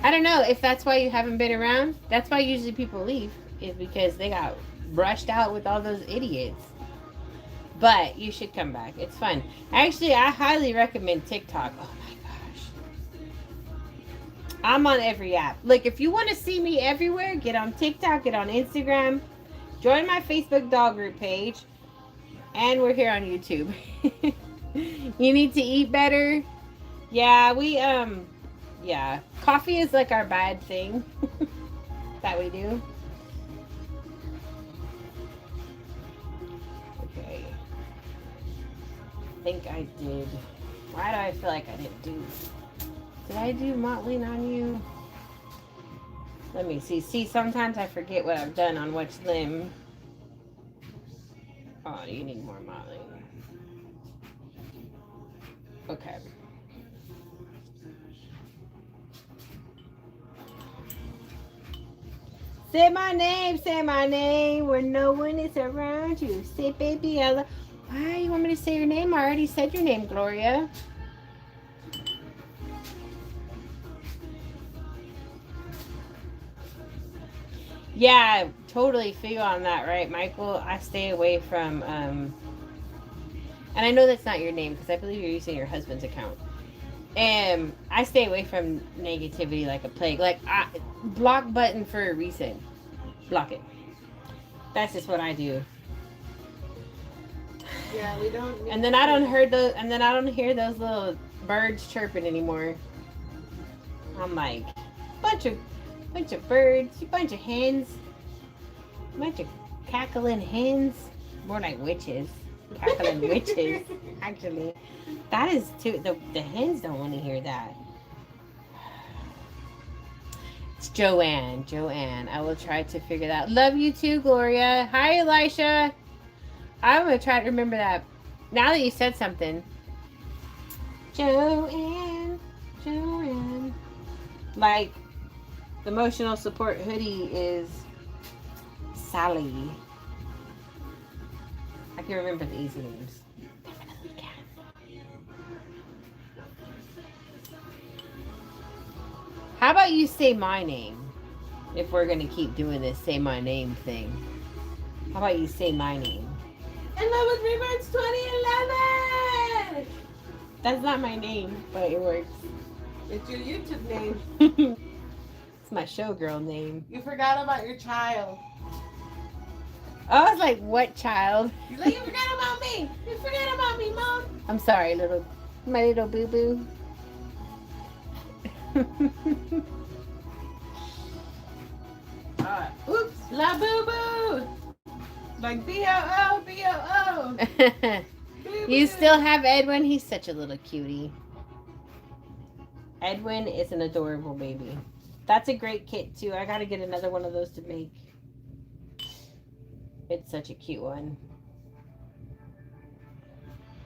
I don't know if that's why you haven't been around. That's why usually people leave, is because they got brushed out with all those idiots. But you should come back. It's fun. Actually, I highly recommend TikTok. Oh my gosh. I'm on every app. Look, if you want to see me everywhere, get on TikTok, get on Instagram, join my Facebook doll group page, and we're here on YouTube. You need to eat better. Yeah, yeah, coffee is like our bad thing that we do. Okay. I think I did. Why do I feel like I didn't do? Did I do mottling on you? Let me see. See, sometimes I forget what I've done on which limb. Oh, you need more mottling. Okay. Say my name when no one is around you. Say, baby, I love. Why you want me to say your name? I already said your name, Gloria. Yeah, totally feel on that, right, Michael? I stay away from, and I know that's not your name because I believe you're using your husband's account. I stay away from negativity like a plague. Like, block button for a reason. Block it. That's just what I do. Yeah, we don't. And then I don't hear those. And then I don't hear those little birds chirping anymore. I'm like, bunch of birds, a bunch of hens, a bunch of cackling hens. More like witches. Cackling witches, actually. That is too. The hens don't want to hear that. It's Joanne. I will try to figure that out. Love you too, Gloria. Hi, Elisha. I'm gonna try to remember that. Now that you said something. Joanne. Like, the emotional support hoodie is Sally. I can remember the easy names. Definitely can. How about you say my name? If we're going to keep doing this say my name thing. How about you say my name? nlovewithreborns2011. That's not my name, but it works. It's your YouTube name. It's my showgirl name. You forgot about your child. I was like, what child? You're like, you forgot about me. You forgot about me, Mom. I'm sorry, my little boo boo. Oops, la boo boo. Like B-O-O, B-O-O. You still have Edwin? He's such a little cutie. Edwin is an adorable baby. That's a great kit too. I gotta get another one of those to make. It's such a cute one.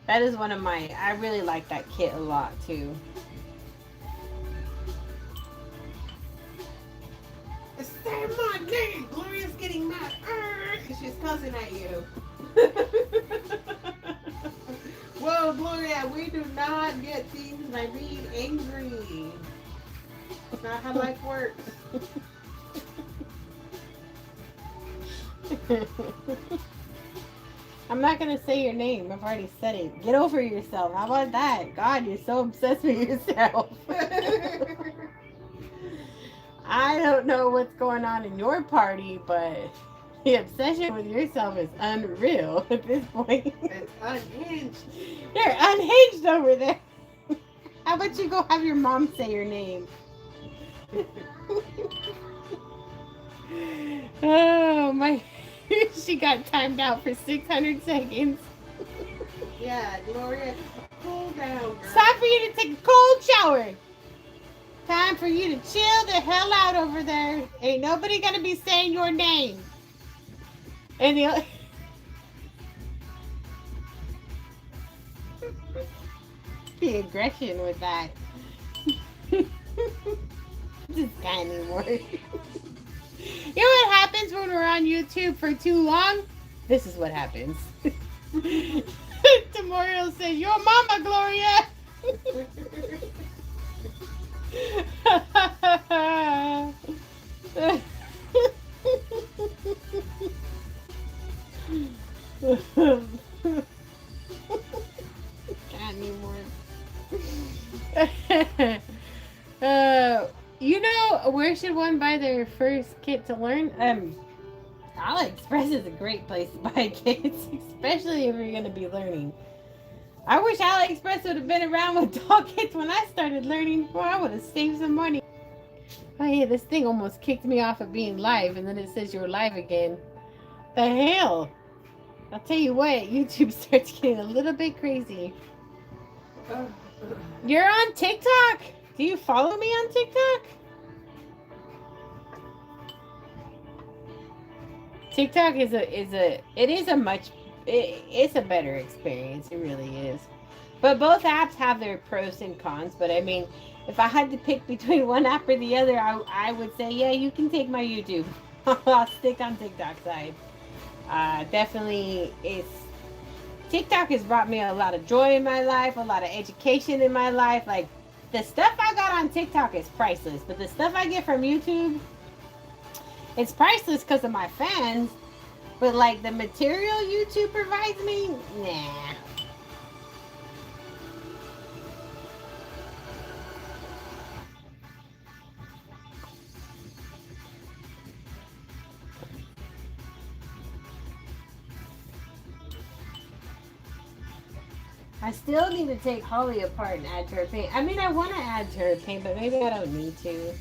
That is one of my, I really like that kit a lot too. Say my name. Gloria's getting mad. She's cussing at you. Whoa, Gloria, we do not get things by being angry. That's not how life works. I'm not gonna say your name. I've already said it. Get over yourself. How about that? God, you're so obsessed with yourself. I don't know what's going on in your party, but the obsession with yourself is unreal at this point. It's unhinged. You're unhinged over there. How about you go have your mom say your name? Oh my. She got timed out for 600 seconds. Yeah, Gloria, cool down, girl. It's time for you to take a cold shower. Time for you to chill the hell out over there. Ain't nobody gonna be saying your name. And the the aggression with that. Just can't anymore. You know what happens when we're on YouTube for too long? This is what happens. Tomorrow says, "Your mama, Gloria." Can't anymore. You know, where should one buy their first kit to learn? AliExpress is a great place to buy kits, especially if you're going to be learning. I wish AliExpress would have been around with doll kits when I started learning. Well, I would have saved some money. Oh yeah, this thing almost kicked me off of being live, and then it says you're live again. The hell? I'll tell you what, YouTube starts getting a little bit crazy. You're on TikTok? Do you follow me on TikTok? TikTok is a better experience. It really is. But both apps have their pros and cons. But I mean, if I had to pick between one app or the other, I would say, yeah, you can take my YouTube. I'll stick on TikTok side. Definitely, TikTok has brought me a lot of joy in my life, a lot of education in my life. Like, the stuff I got on TikTok is priceless, but the stuff I get from YouTube, it's priceless because of my fans. But like the material YouTube provides me, nah. I still need to take Holly apart and add to her paint. I mean, I want to add to her paint, but maybe I don't need to.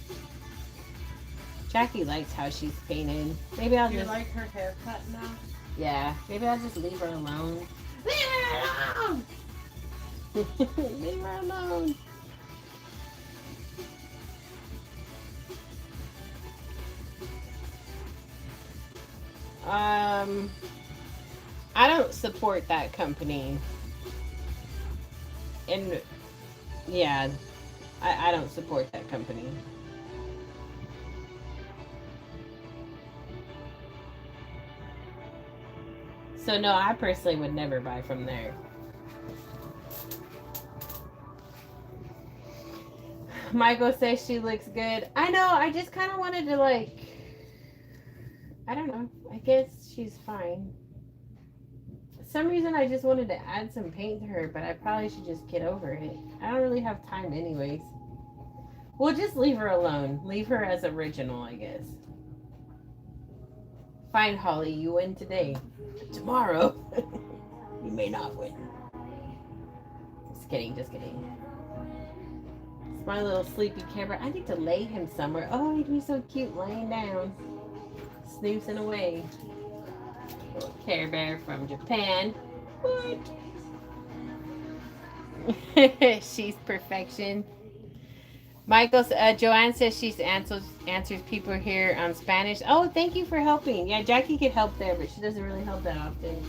Jackie likes how she's painted. Maybe I'll just... like her haircut now? Yeah, maybe I'll just leave her alone. Leave her alone! Leave her alone. I don't support that company. And yeah, I don't support that company. So no, I personally would never buy from there. Michael says she looks good. I know, I just kind of wanted to I don't know. I guess she's fine. some reason I just wanted to add some paint to her, but I probably should just get over it. I don't really have time anyways. We'll just leave her alone. Leave her as original, I guess. Fine, Holly, you win today. Tomorrow, you may not win. Just kidding, just kidding. It's my little sleepy Care Bear. I need to lay him somewhere. Oh, he'd be so cute laying down, snoozing away. Little Care Bear from Japan. What? She's perfection. Michael, Joanne says she's answers people here on Spanish. Oh, thank you for helping. Yeah, Jackie could help there, but she doesn't really help that often.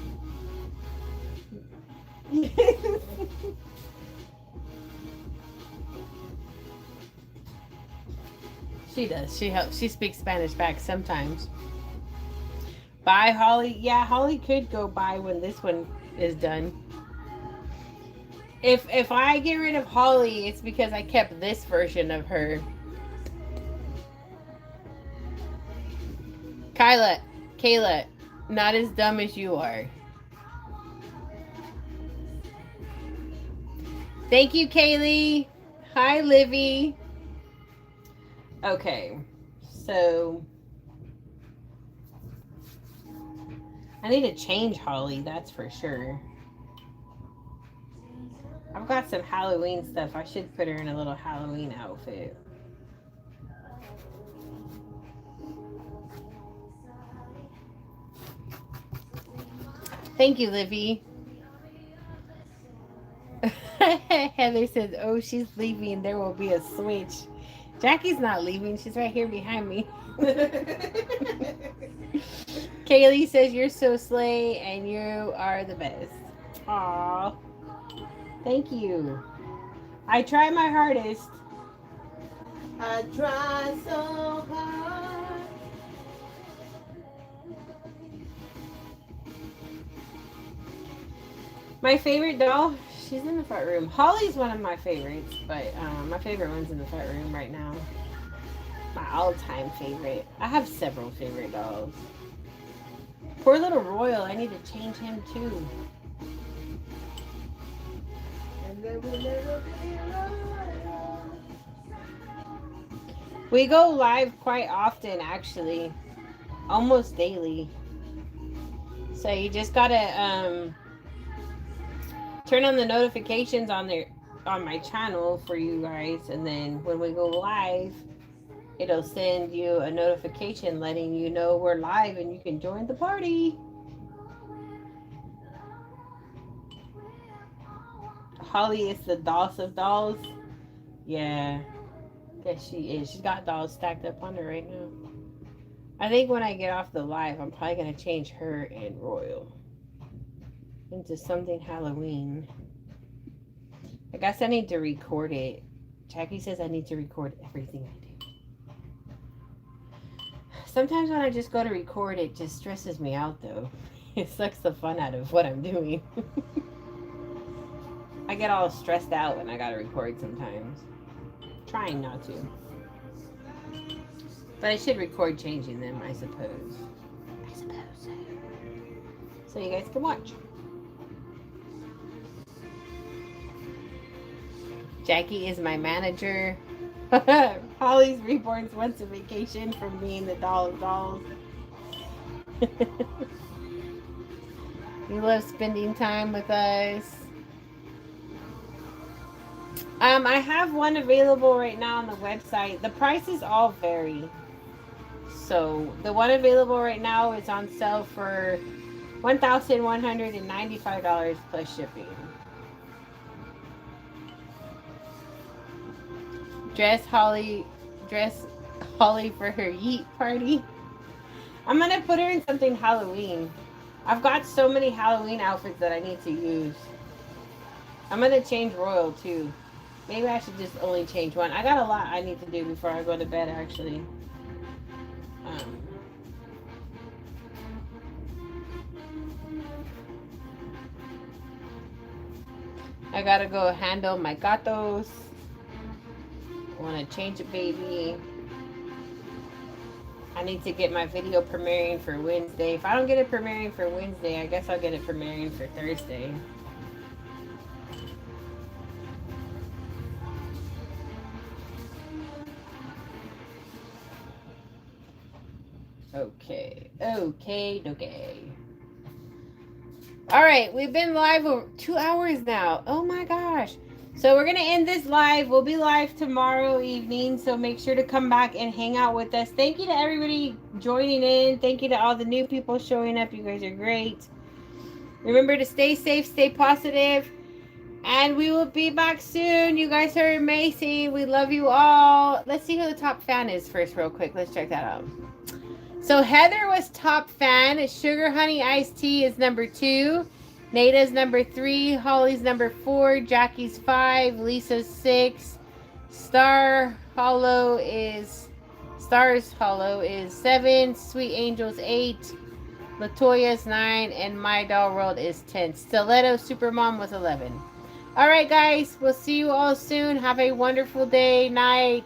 She does. She helps. She speaks Spanish back sometimes. Bye, Holly. Yeah, Holly could go by when this one is done. If I get rid of Holly, it's because I kept this version of her. Kayla, not as dumb as you are. Thank you, Kaylee. Hi, Livy. Okay, so I need to change Holly, that's for sure. I've got some Halloween stuff. I should put her in a little Halloween outfit. Thank you, Livy. Heather says, oh, she's leaving. There will be a switch. Jackie's not leaving. She's right here behind me. Kaylee says, you're so slay and you are the best. Aww. Thank you. I try my hardest. I try so hard. My favorite doll, she's in the front room. Holly's one of my favorites, but my favorite one's in the front room right now. My all-time favorite. I have several favorite dolls. Poor little Royal, I need to change him too. We go live quite often, actually, almost daily. So you just gotta turn on the notifications on my channel for you guys, and then when we go live, it'll send you a notification letting you know we're live and you can join the party. Holly is the doss of dolls. Yeah, guess she is. She's got dolls stacked up on her right now. I think when I get off the live, I'm probably going to change her and Royal into something Halloween. I guess I need to record it. Jackie says I need to record everything I do. Sometimes when I just go to record, it just stresses me out, though. It sucks the fun out of what I'm doing. I get all stressed out when I gotta record sometimes. Trying not to. But I should record changing them, I suppose. So you guys can watch. Jackie is my manager. Holly's Reborns wants a vacation from being the doll of dolls. You love spending time with us. I have one available right now on the website. The prices all vary. So the one available right now is on sale for $1,195 plus shipping. Dress Holly for her yeet party. I'm gonna put her in something Halloween. I've got so many Halloween outfits that I need to use. I'm gonna change Royal too. Maybe I should just only change one. I got a lot I need to do before I go to bed, actually. I gotta go handle my gatos. I want to change a baby. I need to get my video premiering for Wednesday. If I don't get it premiering for Wednesday, I guess I'll get it premiering for Thursday. Okay. All right, we've been live over 2 hours now. Oh my gosh. So we're going to end this live. We'll be live tomorrow evening, so make sure to come back and hang out with us. Thank you to everybody joining in. Thank you to all the new people showing up. You guys are great. Remember to stay safe, stay positive, and we will be back soon. You guys are amazing. We love you all. Let's see who the top fan is first real quick. Let's check that out. So Heather was top fan. Sugar Honey Iced Tea is number 2. Nada's number 3. Holly's number 4. Jackie's 5. Lisa's 6. Stars Hollow is 7. Sweet Angels 8. Latoya's 9. And My Doll World is 10. Stiletto Supermom was 11. All right, guys. We'll see you all soon. Have a wonderful day, night.